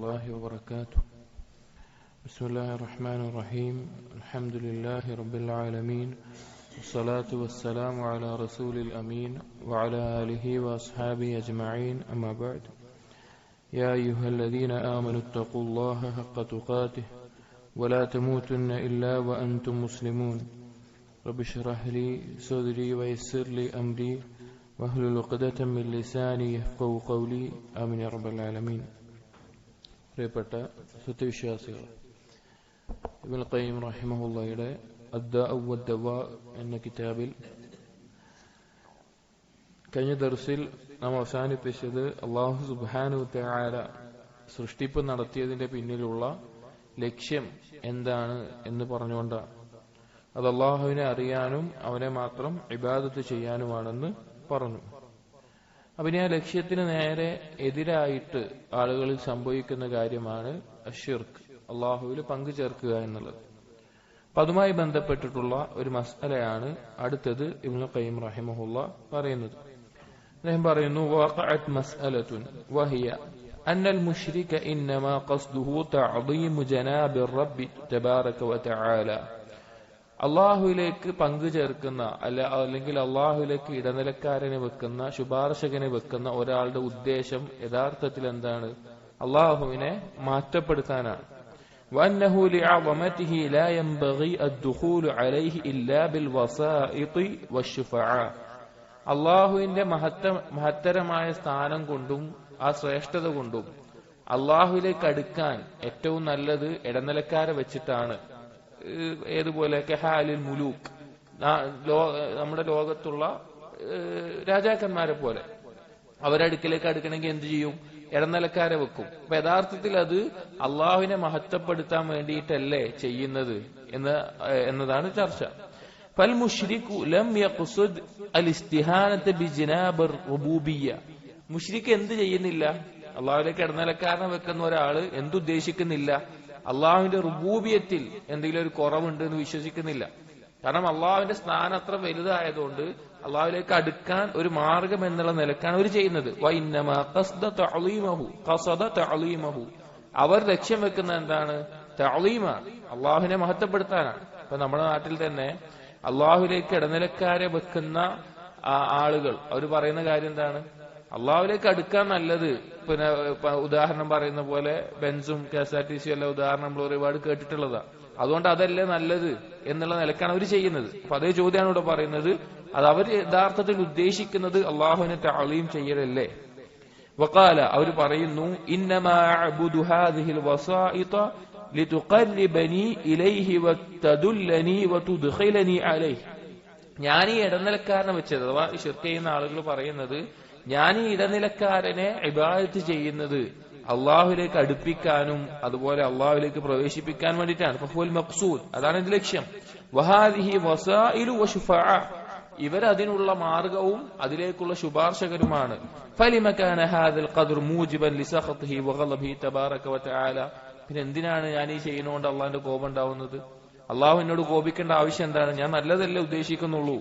الله وبركاته. بسم الله الرحمن الرحيم. الحمد لله رب العالمين، والصلاة والسلام على رسول الأمين وعلى آله وأصحابه أجمعين، أما بعد. يا أيها الذين آمنوا اتقوا الله حق تقاته ولا تموتن إلا وأنتم مسلمون. رب اشرح لي صدري ويسر لي أمري واحلل عقدة من لساني يفقهوا قولي. آمين يا رب العالمين. പ്രിയപ്പെട്ട സത്യവിശ്വാസികൾ, ഇബ്നുൽ ഖയ്യിം റഹിമഹുള്ളയുടെ അദ്ദാഉ വദ്ദവാ എന്ന കിതാബിൽ കഴിഞ്ഞ ദർസിൽ നാം അവസാനിപ്പിച്ചത് അല്ലാഹു സുബ്ഹാനഹു വതആല സൃഷ്ടിപ്പ് നടത്തിയതിന്റെ പിന്നിലുള്ള ലക്ഷ്യം എന്താണ് എന്ന് പറഞ്ഞുകൊണ്ടാണ്. അത് അല്ലാഹുവിനെ അറിയാനും അവനെ മാത്രം ഇബാദത്ത് ചെയ്യാനുമാണെന്ന് പറഞ്ഞു. അപ്പം ആ ലക്ഷ്യത്തിന് നേരെ എതിരായിട്ട് ആളുകളിൽ സംഭവിക്കുന്ന കാര്യമാണ് അശ്ശിർക്ക്, അള്ളാഹുവിൽ പങ്കു ചേർക്കുക എന്നുള്ളത്. അപ്പം അതുമായി ബന്ധപ്പെട്ടിട്ടുള്ള ഒരു മസ്അലയാണ് അടുത്തത് ഇബ്നുൽ ഖയ്യിം റഹിമഹുള്ള പറയുന്നത്. അദ്ദേഹം പറയുന്നു, വഖഅത് മസ്അലത്തുൻ വഹിയ അന്നൽ മുശ്രിക ഇന്നമാ ഖസ്ദുഹു തഅദീമു ജനാബിർ റബ്ബി തബാറക വതആല. അള്ളാഹുവിലേക്ക് പങ്കു ചേർക്കുന്ന അല്ലെങ്കിൽ അള്ളാഹുവിലേക്ക് ഇടനിലക്കാരനെ വെക്കുന്ന, ശുപാർശകനെ വെക്കുന്ന ഒരാളുടെ ഉദ്ദേശം യഥാർത്ഥത്തിൽ എന്താണ്? അള്ളാഹുവിനെ മാറ്റപ്പെടുത്താനാണ്. وأنه لعظمته لا ينبغي الدخول عليه إلا بالوسائط والشفعاء. അള്ളാഹുവിന്റെ മഹത്തരമായ സ്ഥാനം കൊണ്ടും ആ ശ്രേഷ്ഠത കൊണ്ടും അള്ളാഹുവിലേക്ക് അടുക്കാൻ ഏറ്റവും നല്ലത് ഇടനിലക്കാരെ വെച്ചിട്ടാണ്. ഏതുപോലെ കഹാലിൽ മുലൂക്ക്, നമ്മുടെ ലോകത്തുള്ള രാജാക്കന്മാരെ പോലെ അവരടുക്കിലേക്ക് അടുക്കണമെങ്കിൽ എന്ത് ചെയ്യും? ഇടനിലക്കാരെ വെക്കും. അപ്പൊ യഥാർത്ഥത്തിൽ അത് അള്ളാഹുവിനെ മഹത്വപ്പെടുത്താൻ വേണ്ടിയിട്ടല്ലേ ചെയ്യുന്നത് എന്നതാണ് ചർച്ച. ഫൽ മുശ്രികു ലം യഖ്സുദ് അൽ ഇസ്തിഹാനത ബിജനാബിർ റുബൂബിയ്യ. മുശ്രിക് എന്ത് ചെയ്യുന്നില്ല? അള്ളാഹുവിലേക്ക് ഇടനിലക്കാരനെ വെക്കുന്ന ഒരാള് എന്തുദ്ദേശിക്കുന്നില്ല? അള്ളാഹുവിന്റെ റുബൂബിയത്തിൽ എന്തെങ്കിലും ഒരു കുറവുണ്ട് എന്ന് വിശ്വസിക്കുന്നില്ല. കാരണം അള്ളാഹുവിന്റെ സ്ഥാനം അത്ര വലുതായതുകൊണ്ട് അള്ളാഹുവിലേക്ക് അടുക്കാൻ ഒരു മാർഗം എന്നുള്ള നിലക്കാണ് അവർ ചെയ്യുന്നത്. അവർ ലക്ഷ്യം വെക്കുന്ന എന്താണ്? തഅളീമാണ്, അള്ളാഹുവിനെ മഹത്വപ്പെടുത്താനാണ്. ഇപ്പൊ നമ്മുടെ നാട്ടിൽ തന്നെ അള്ളാഹുവിലേക്ക് ഇടനിലക്കാരെ വെക്കുന്ന ആളുകൾ അവർ പറയുന്ന കാര്യം എന്താണ്? അള്ളാഹുവിലേക്ക് അടുക്കാൻ നല്ലത്, പിന്നെ ഉദാഹരണം പറയുന്ന പോലെ ബെൻസും KSRTC എല്ലാം ഉദാഹരണം നമ്മൾ ഒരുപാട് കേട്ടിട്ടുള്ളതാ. അതുകൊണ്ട് അതല്ലേ നല്ലത് എന്നുള്ള നിലക്കാണ് അവർ ചെയ്യുന്നത്. അപ്പൊ അതേ ചോദ്യമാണ് ഇവിടെ പറയുന്നത്. അത് അവർ യഥാർത്ഥത്തിൽ ഉദ്ദേശിക്കുന്നത് അള്ളാഹുവിനെ തഅളീം ചെയ്യലല്ലേ? വഖാല, അവർ പറയുന്നു, ഇന്നമാ അഅ്ബുദു ഹാദിഹിൽ വസായിത ലിതുഖർരിബനി ഇലൈഹി വതദുല്ലനി വതുദ്ഖിലനി അലൈഹി. ഞാൻ ഈ ഇടനിലക്കാരനെ വെച്ചത്, അഥവാ ശിർക്ക് ചെയ്യുന്ന ആളുകൾ പറയുന്നത്, ഞാൻ ഈ ഇടനിലക്കാരനെ ഇബാദത്ത് ചെയ്യുന്നത് അള്ളാഹുവിലേക്ക് അടുപ്പിക്കാനും അതുപോലെ അള്ളാഹുവിലേക്ക് പ്രവേശിപ്പിക്കാൻ വേണ്ടിയിട്ടാണ്. ഫഹുവൽ മഖ്സൂദ്, അതാണ് എന്റെ ലക്ഷ്യം. വഹാദിഹി വസായിലു വശുഫഅ, ഇവരതിനുള്ള മാർഗവും അതിലേക്കുള്ള ശുപാർശകരുമാണ്. ഫലിമ കാന ഹാദൽ ഖദ്ർ മൂജിബൻ ലിസഖതിഹി വഗളബിഹി തബാറക വതആല. പിന്നെ എന്തിനാണ് ഞാൻ ഈ ചെയ്യുന്നതുകൊണ്ട് അള്ളാഹിന്റെ കോപം ഉണ്ടാവുന്നത്? അള്ളാഹു എന്നോട് കോപിക്കേണ്ട ആവശ്യം എന്താണ്? ഞാൻ നല്ലതല്ലേ ഉദ്ദേശിക്കുന്നുള്ളൂ.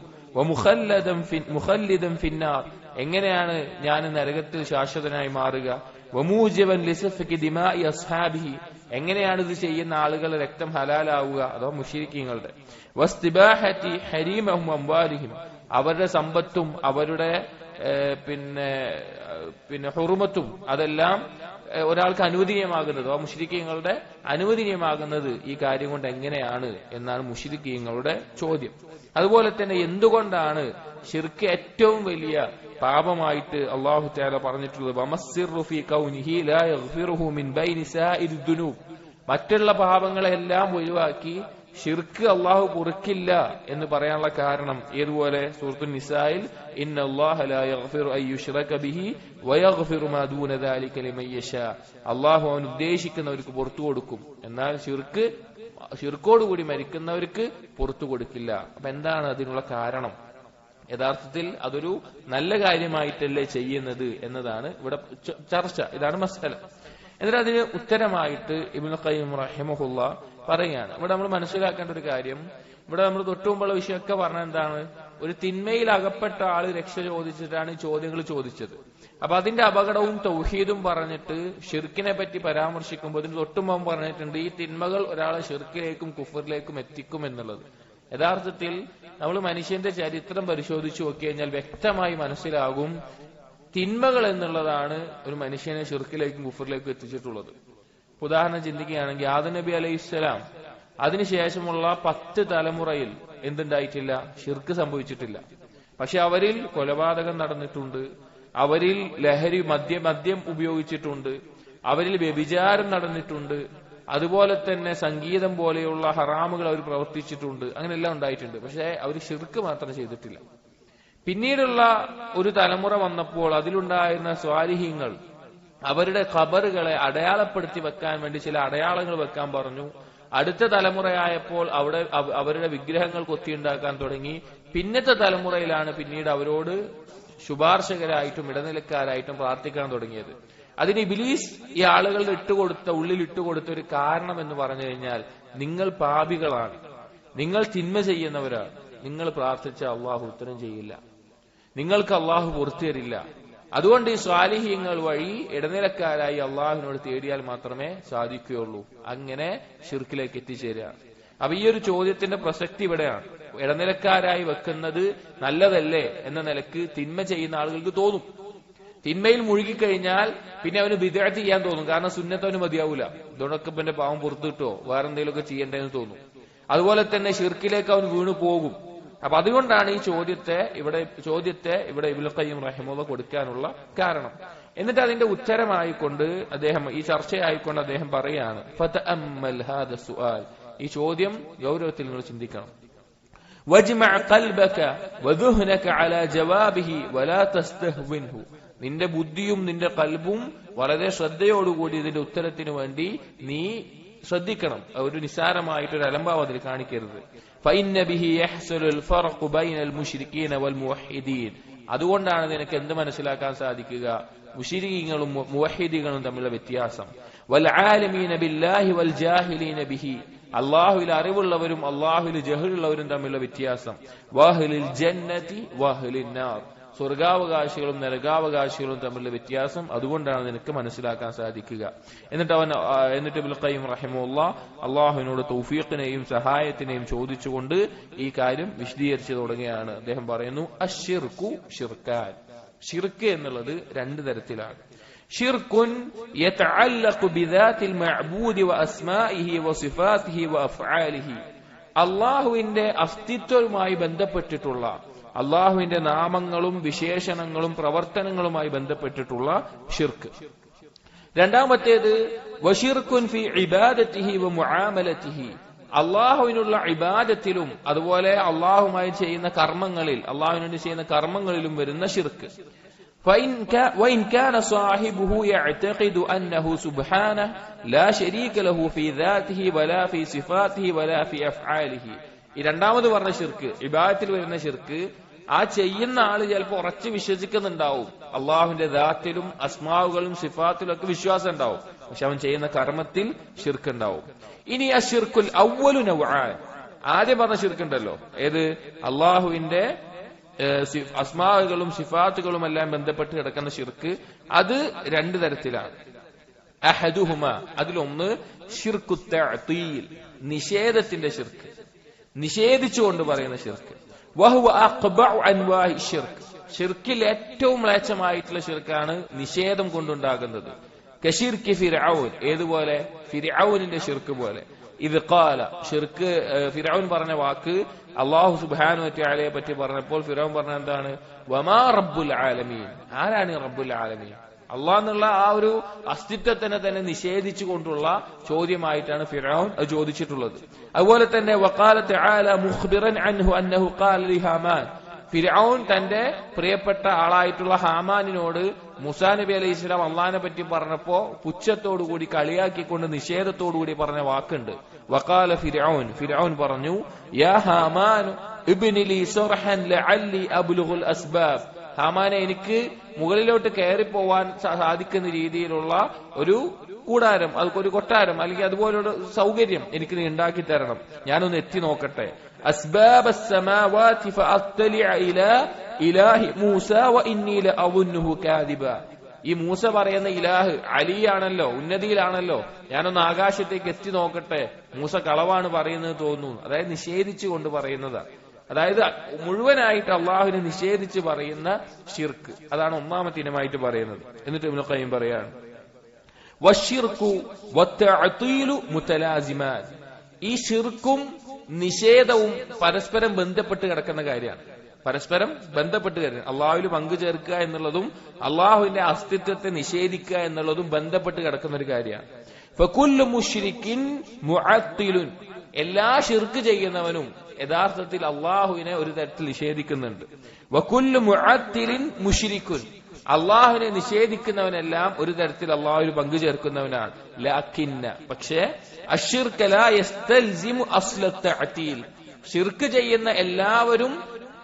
മുഖല്ലിദൻ ഫിന്നാർ, എങ്ങനെയാണ് ഞാൻ നരകത്തിൽ ശാശ്വതനായി മാറുക? വമൂജിബൻ ലിസഫ്കി ദിമാഇ അസ്ഹാബിഹി, എങ്ങനെയാണ് ഇത് ചെയ്യുന്ന ആളുകളുടെ രക്തം ഹലാലാവുക? അഥവാ മുശ്രിക്കീങ്ങളുടെ. വസ്തിബാഹതി ഹരീമഹും അംവാലിഹിം, അവരുടെ സമ്പത്തും അവരുടെ പിന്നെ ഹുറുമത്തും അതെല്ലാം ഒരാൾക്ക് അനുവദനീയമാകുന്നത്, ആ മുശ്രിക്കീങ്ങളുടെ അനുവദനീയമാകുന്നത് ഈ കാര്യം കൊണ്ട് എങ്ങനെയാണ് എന്നാണ് മുശ്രിക്കീങ്ങളുടെ ചോദ്യം. അതുപോലെ തന്നെ എന്തുകൊണ്ടാണ് ശിർക്ക് ഏറ്റവും വലിയ പാപമായിട്ട് അല്ലാഹു തആല പറഞ്ഞിട്ടുള്ളത്? വമസ്സിറു ഫീ കൗനിഹി ലാ യഗ്ഫിറുഹു മിൻ ബൈനി സാഇരി ദുനൂബ്. മറ്റുള്ള പാപങ്ങളെല്ലാം ഒഴിവാക്കി ശിർക്ക് അല്ലാഹു പൊറുക്കില്ല എന്ന് പറയാനുള്ള കാരണം ഏതുപോലെ? സൂറത്തുൻ നിസായിൽ ഇന്നല്ലാഹ ലാ യഗ്ഫിറു അൻ യുശ്റക ബിഹി വയഗ്ഫിറു മാ ദൂന ദാലിക ലിമൻ യശാ. അല്ലാഹു അവൻ ഉദ്ദേശിക്കുന്നവർക്ക് പുറത്തു കൊടുക്കും, എന്നാൽ ശിർക്കോടുകൂടി മരിക്കുന്നവർക്ക് പുറത്തു കൊടുക്കില്ല. അപ്പൊ എന്താണ് അതിനുള്ള കാരണം? യഥാർത്ഥത്തിൽ അതൊരു നല്ല കാര്യമായിട്ടല്ലേ ചെയ്യുന്നത് എന്നതാണ് ഇവിടെ ചർച്ച. ഇതാണ് മസ്അല. എന്നിട്ട് അതിന് ഉത്തരമായിട്ട് ഇബ്നുൽ ഖയ്യിം റഹിമഹുള്ള പറയുകയാണ്. ഇവിടെ നമ്മൾ മനസ്സിലാക്കേണ്ട ഒരു കാര്യം, ഇവിടെ നമ്മൾ തൊട്ടുമുമ്പുള്ള വിഷയമൊക്കെ പറഞ്ഞ എന്താണ്? ഒരു തിന്മയിൽ അകപ്പെട്ട ആള് രക്ഷ ചോദിച്ചിട്ടാണ് ഈ ചോദ്യങ്ങൾ ചോദിച്ചത്. അപ്പൊ അതിന്റെ അപകടവും തൗഹീദും പറഞ്ഞിട്ട് ഷിർക്കിനെ പറ്റി പരാമർശിക്കുമ്പോൾ അതിന് തൊട്ടുമുമ്പ് പറഞ്ഞിട്ടുണ്ട് ഈ തിന്മകൾ ഒരാളെ ഷിർക്കിലേക്കും കുഫറിലേക്കും എത്തിക്കും എന്നുള്ളത്. യഥാർത്ഥത്തിൽ നമ്മൾ മനുഷ്യന്റെ ചരിത്രം പരിശോധിച്ചു നോക്കി കഴിഞ്ഞാൽ വ്യക്തമായി മനസ്സിലാകും തിന്മകൾ എന്നുള്ളതാണ് ഒരു മനുഷ്യനെ ഷിർക്കിലേക്കും കുഫറിലേക്കും എത്തിച്ചിട്ടുള്ളത്. ഉദാഹരണം ചിന്തിക്കുകയാണെങ്കിൽ ആദം നബി അലൈഹിസ്സലാം അതിനുശേഷമുള്ള 10 തലമുറയിൽ എന്തുണ്ടായിട്ടില്ല? ഷിർക്ക് സംഭവിച്ചിട്ടില്ല. പക്ഷെ അവരിൽ കൊലപാതകം നടന്നിട്ടുണ്ട്, അവരിൽ ലഹരി മദ്യം ഉപയോഗിച്ചിട്ടുണ്ട്, അവരിൽ വ്യഭിചാരം നടന്നിട്ടുണ്ട്, അതുപോലെ തന്നെ സംഗീതം പോലെയുള്ള ഹറാമുകൾ അവർ പ്രവർത്തിച്ചിട്ടുണ്ട്. അങ്ങനെയെല്ലാം ഉണ്ടായിട്ടുണ്ട്. പക്ഷെ അവർ ഷിർക്ക് മാത്രം ചെയ്തിട്ടില്ല. പിന്നീടുള്ള ഒരു തലമുറ വന്നപ്പോൾ അതിലുണ്ടായിരുന്ന സ്വാലിഹീങ്ങൾ അവരുടെ ഖബറുകളെ അടയാളപ്പെടുത്തി വെക്കാൻ വേണ്ടി ചില അടയാളങ്ങൾ വെക്കാൻ പറഞ്ഞു. അടുത്ത തലമുറയായപ്പോൾ അവരുടെ വിഗ്രഹങ്ങൾ കൊത്തിയുണ്ടാക്കാൻ തുടങ്ങി. പിന്നത്തെ തലമുറയിലാണ് പിന്നീട് അവരോട് ശുപാർശകരായിട്ടും ഇടനിലക്കാരായിട്ടും പ്രാർത്ഥിക്കാൻ തുടങ്ങിയത്. അതിന് ഇബ്ലീസ് ഈ ആളുകളുടെ ഉള്ളിൽ ഇട്ടുകൊടുത്ത ഒരു കാരണം എന്ന് പറഞ്ഞു കഴിഞ്ഞാൽ, നിങ്ങൾ പാപികളാണ്, നിങ്ങൾ തിന്മ ചെയ്യുന്നവരാണ്, നിങ്ങൾ പ്രാർത്ഥിച്ച അള്ളാഹു ഉത്തരം ചെയ്യില്ല, നിങ്ങൾക്ക് അള്ളാഹു പുറത്തു തരില്ല. അതുകൊണ്ട് ഈ സ്വാലിഹീങ്ങൾ വഴി ഇടനിലക്കാരായി അള്ളാഹുവിനോട് തേടിയാൽ മാത്രമേ സാധിക്കുകയുള്ളൂ. അങ്ങനെ ഷിർക്കിലേക്ക് എത്തിച്ചേരുക. അപ്പൊ ഈ ഒരു ചോദ്യത്തിന്റെ പ്രസക്തി ഇവിടെയാണ്. ഇടനിലക്കാരായി വെക്കുന്നത് നല്ലതല്ലേ എന്ന നിലക്ക് തിന്മ ചെയ്യുന്ന ആളുകൾക്ക് തോന്നും. തിന്മയിൽ മുഴുകിക്കഴിഞ്ഞാൽ പിന്നെ അവന് ബിദ്അത്ത് ചെയ്യാൻ തോന്നും. കാരണം സുന്നത്ത് അവന് മതിയാവൂല. ഇതോടൊക്കെ പിന്നെ പാവം പുറത്തു കിട്ടോ വേറെ എന്തെങ്കിലുമൊക്കെ ചെയ്യേണ്ടതെന്ന് തോന്നും. അതുപോലെ തന്നെ ഷിർക്കിലേക്ക് അവൻ വീണു പോകും. അപ്പൊ അതുകൊണ്ടാണ് ഈ ചോദ്യത്തെ ഇവിടെ ഇബ്നുൽ ഖയ്യിം റഹിമഹുല്ലാഹ് കൊടുക്കാനുള്ള കാരണം. എന്നിട്ട് അതിന്റെ ഉത്തരമായിക്കൊണ്ട് അദ്ദേഹം ഈ ചർച്ചയായിക്കൊണ്ട് അദ്ദേഹം പറയാണ്, ഫതഅമ്മൽ ഹാദ സുആൽ, ഈ ചോദ്യം ഗൗരവത്തിൽ നിങ്ങൾ ചിന്തിക്കണം. വജ്മഅ ഖൽബക വദുഹ്നക അലാ ജവാബിഹി വലാ തസ്തഹ്വിൻഹു, നിന്റെ ബുദ്ധിയും നിന്റെ ഖൽബും വളരെ ശ്രദ്ധയോടുകൂടി ഇതിന്റെ ഉത്തരത്തിന് വേണ്ടി നീ ശ്രദ്ധിക്കണം. ഒരു നിസാരമായിട്ടൊരു അലംഭാവത്തിൽ കാണിക്കരുത്. فإن به يحصل الفرق بين المشركين والموحدين, അതുകൊണ്ടാണ് നിനക്ക് എന്ത് മനസ്സിലാക്കാൻ സാധിക്കുക? മുശ്രികീങ്ങളും മുവഹിദീകളും തമ്മിലുള്ള വ്യത്യാസം. വൽആലിമീന ബില്ലാഹി വൽജാഹിലീന ബിഹി, അല്ലാഹുവിൽ അറിവുള്ളവരും അല്ലാഹുവിൽ ജഹലുള്ളവരും തമ്മിലുള്ള വ്യത്യാസം. വഅഹ്ലിൽ ജന്നതി വഅഹ്ലിൻ നാർ, സ്വർഗാവകാശികളും നരകാവകാശികളും തമ്മിലുള്ള വ്യത്യാസം അതുകൊണ്ടാണ് നിനക്ക് മനസ്സിലാക്കാൻ സാധിക്കുക. എന്നിട്ട് ഇബ്നുൽ ഖയ്യിം റഹിമഹുല്ലാഹ് അള്ളാഹുവിനോട് തൗഫീഖിനെയും സഹായത്തിനെയും ചോദിച്ചുകൊണ്ട് ഈ കാര്യം വിശദീകരിച്ചു തുടങ്ങുകയാണ്. അദ്ദേഹം പറയുന്നു, അശ്ശിർക്കു ശിർക്കാൻ, ഷിർക്ക് എന്നുള്ളത് 2 തരത്തിലാണ്. ഷിർക്കുൻ യതഅല്ലഖു ബിദാതിൽ മഅബൂദി വഅസ്മാഇഹി വസിഫാതിഹി വഅഫ്ആലിഹി, അള്ളാഹുവിന്റെ അസ്തിത്വവുമായി ബന്ധപ്പെട്ടിട്ടുള്ള, അള്ളാഹുവിന്റെ നാമങ്ങളും വിശേഷണങ്ങളും പ്രവർത്തനങ്ങളുമായി ബന്ധപ്പെട്ടിട്ടുള്ള ഷിർക്ക്. രണ്ടാമത്തേത് വശിർക്കുൻ ഫി ഇബാദത്തിഹി വമുആമലത്തിഹി, അള്ളാഹുവിനുള്ള ഇബാദത്തിലും അതുപോലെ അള്ളാഹുമായി ചെയ്യുന്ന കർമ്മങ്ങളിൽ, അള്ളാഹുവിനോട് ചെയ്യുന്ന കർമ്മങ്ങളിലും വരുന്ന ഷിർക്ക്. وإن كان صاحبه يعتقد أنه سبحانه لا شريك له في ذاته ولا في صفاته ولا في أفعاله, ഈ രണ്ടാമത് പറഞ്ഞ ഷിർക്ക്, ഇബാദത്തിൽ വരുന്ന ഷിർക്ക്, ആ ചെയ്യുന്ന ആള് ചിലപ്പോൾ ഉറച്ചു വിശ്വസിക്കുന്നുണ്ടാവും, അള്ളാഹുവിന്റെ ദാത്തിലും അസ്മാവുകളും സിഫാത്തിലും ഒക്കെ വിശ്വാസം ഉണ്ടാവും, പക്ഷെ അവൻ ചെയ്യുന്ന കർമ്മത്തിൽ ഷിർക്ക് ഉണ്ടാവും. ഇനി ആ ഷിർക്കുൽ അവ്വലു നൗആൻ, ആദ്യം പറഞ്ഞ ഷിർക്ക് ഉണ്ടല്ലോ, ഏത്? അള്ളാഹുവിന്റെ അസ്മാവുകളും സിഫാത്തുകളും എല്ലാം ബന്ധപ്പെട്ട് കിടക്കുന്ന ഷിർക്ക്, അത് 2 തരത്തിലാണ്. അഹദുഹുമ, അതിലൊന്ന് ഷിർക്കു തഅ്തീൽ, നിഷേധത്തിന്റെ ഷിർക്ക്, നിഷേധിച്ചുകൊണ്ട് പറയുന്ന ഷിർക്ക്. വഹുവ അഖ്ബഉ അൻവാഇ ഷിർക്ക്, ഷിർക്കിൽ ഏറ്റവും മ്ലേച്ഛമായിട്ടുള്ള ഷിർക്കാണ് നിഷേധം കൊണ്ടുണ്ടാകുന്നത്. കശിർക്കി ഫിർഔൻ, ഏതുപോലെ? ഫിർഔനിന്റെ ഷിർക്ക് പോലെ. ഇത് ഖാല, ഷിർക്ക് ഫിർഔൻ പറഞ്ഞ വാക്ക് അല്ലാഹു സുബ്ഹാനഹു വ തആലയെ പറ്റി പറഞ്ഞപ്പോൾ ഫിർഔൻ പറഞ്ഞ എന്താണ്? വമാ റബ്ബുൽ ആലമീൻ, ആരാണ് റബ്ബുൽ ആലമീൻ? അള്ളാഹ് എന്നുള്ള ആ ഒരു അസ്തിത്വത്തിനെ തന്നെ നിഷേധിച്ചുകൊണ്ടുള്ള ചോദ്യമായിട്ടാണ് ഫിർഔൻ അത് ചോദിച്ചിട്ടുള്ളത്. അതുപോലെ തന്നെ വഖാല തആല മുഖ്ബിറൻ അൻഹു അന്നഹു ഖാല ലി ഹാമാൻ, ഫിർഔൻ തന്റെ പ്രിയപ്പെട്ട ആളായിട്ടുള്ള ഹാമാനിനോട് മൂസാ നബി അലൈഹി സ്വലാം അള്ളാഹിനെ പറ്റി പറഞ്ഞപ്പോ പുച്ഛത്തോടുകൂടി കളിയാക്കിക്കൊണ്ട് നിഷേധത്തോടുകൂടി പറഞ്ഞ വാക്കുണ്ട്. വഖാല ഫിർഔൻ, ഫിർഔൻ പറഞ്ഞു, യാ ഹാമാൻ ഇബ്നി ലി സർഹൻ ലഅല്ലി അബ്ലുഗുൽ അസ്ബാബ്, ഹാമാനെ എനിക്ക് മുകളിലോട്ട് കയറിപ്പോവാൻ സാധിക്കുന്ന രീതിയിലുള്ള ഒരു കൂടാരം, ഒരു കൊട്ടാരം അല്ലെങ്കിൽ അതുപോലൊരു സൗകര്യം എനിക്ക് നീ ഉണ്ടാക്കി തരണം, ഞാനൊന്ന് എത്തി നോക്കട്ടെ. അസ്ബാബ السماوات فاطلع الى اله موسى واني لاظنه كاذبا. ഈ മൂസ പറയുന്ന ഇലാഹ് അലിയാണല്ലോ, ഉന്നതിയിലാണല്ലോ, ഞാനൊന്ന് ആകാശത്തേക്ക് എത്തി നോക്കട്ടെ, മൂസ കളവാണ് പറയുന്നത് തോന്നുന്നു. അതായത് നിഷേധിച്ചു കൊണ്ട് പറയുന്നതാണ്. അതായത് മുഴുവനായിട്ട് അള്ളാഹുവിനെ നിഷേധിച്ച് പറയുന്ന ശിർക്ക്, അതാണ് ഒന്നാമത്തെ ഇനമായിട്ട് പറയുന്നത്. എന്നിട്ട് ഇബ്നു ഖയ്യിം പറയാണ് വശിർക്കു വത്തഅതീലു മുതലാസിമാൻ. ഈ ശിർക്കും നിഷേധവും പരസ്പരം ബന്ധപ്പെട്ട് കിടക്കുന്ന കാര്യമാണ്. പരസ്പരം ബന്ധപ്പെട്ട് കിടക്കുക. അള്ളാഹുവിൽ പങ്കു ചേർക്കുക എന്നുള്ളതും അള്ളാഹുവിന്റെ അസ്തിത്വത്തെ നിഷേധിക്കുക എന്നുള്ളതും ബന്ധപ്പെട്ട് കിടക്കുന്ന ഒരു കാര്യമാണ്. ഫകുല്ലു മുശ്രിക്കിൻ മുഅത്തിലുൻ. എല്ലാ ശിർക്ക് ചെയ്യുന്നവനും യഥാർത്ഥത്തിൽ അള്ളാഹുവിനെ ഒരു തരത്തിൽ നിഷേധിക്കുന്നുണ്ട്. വകുല്ലു മുഅത്തിലിൻ മുശ്രിക്കുൻ. അള്ളാഹുവിനെ നിഷേധിക്കുന്നവനെല്ലാം ഒരു തരത്തിൽ അള്ളാഹുവിൽ പങ്കു ചേർക്കുന്നവനാണ്. ലാകിന്ന, പക്ഷേ അശ്ശിർക്ക് ലാ യസ്തൽസിമു അസ്ല തഅതീൽ. ശിർക്ക് ചെയ്യുന്ന എല്ലാവരും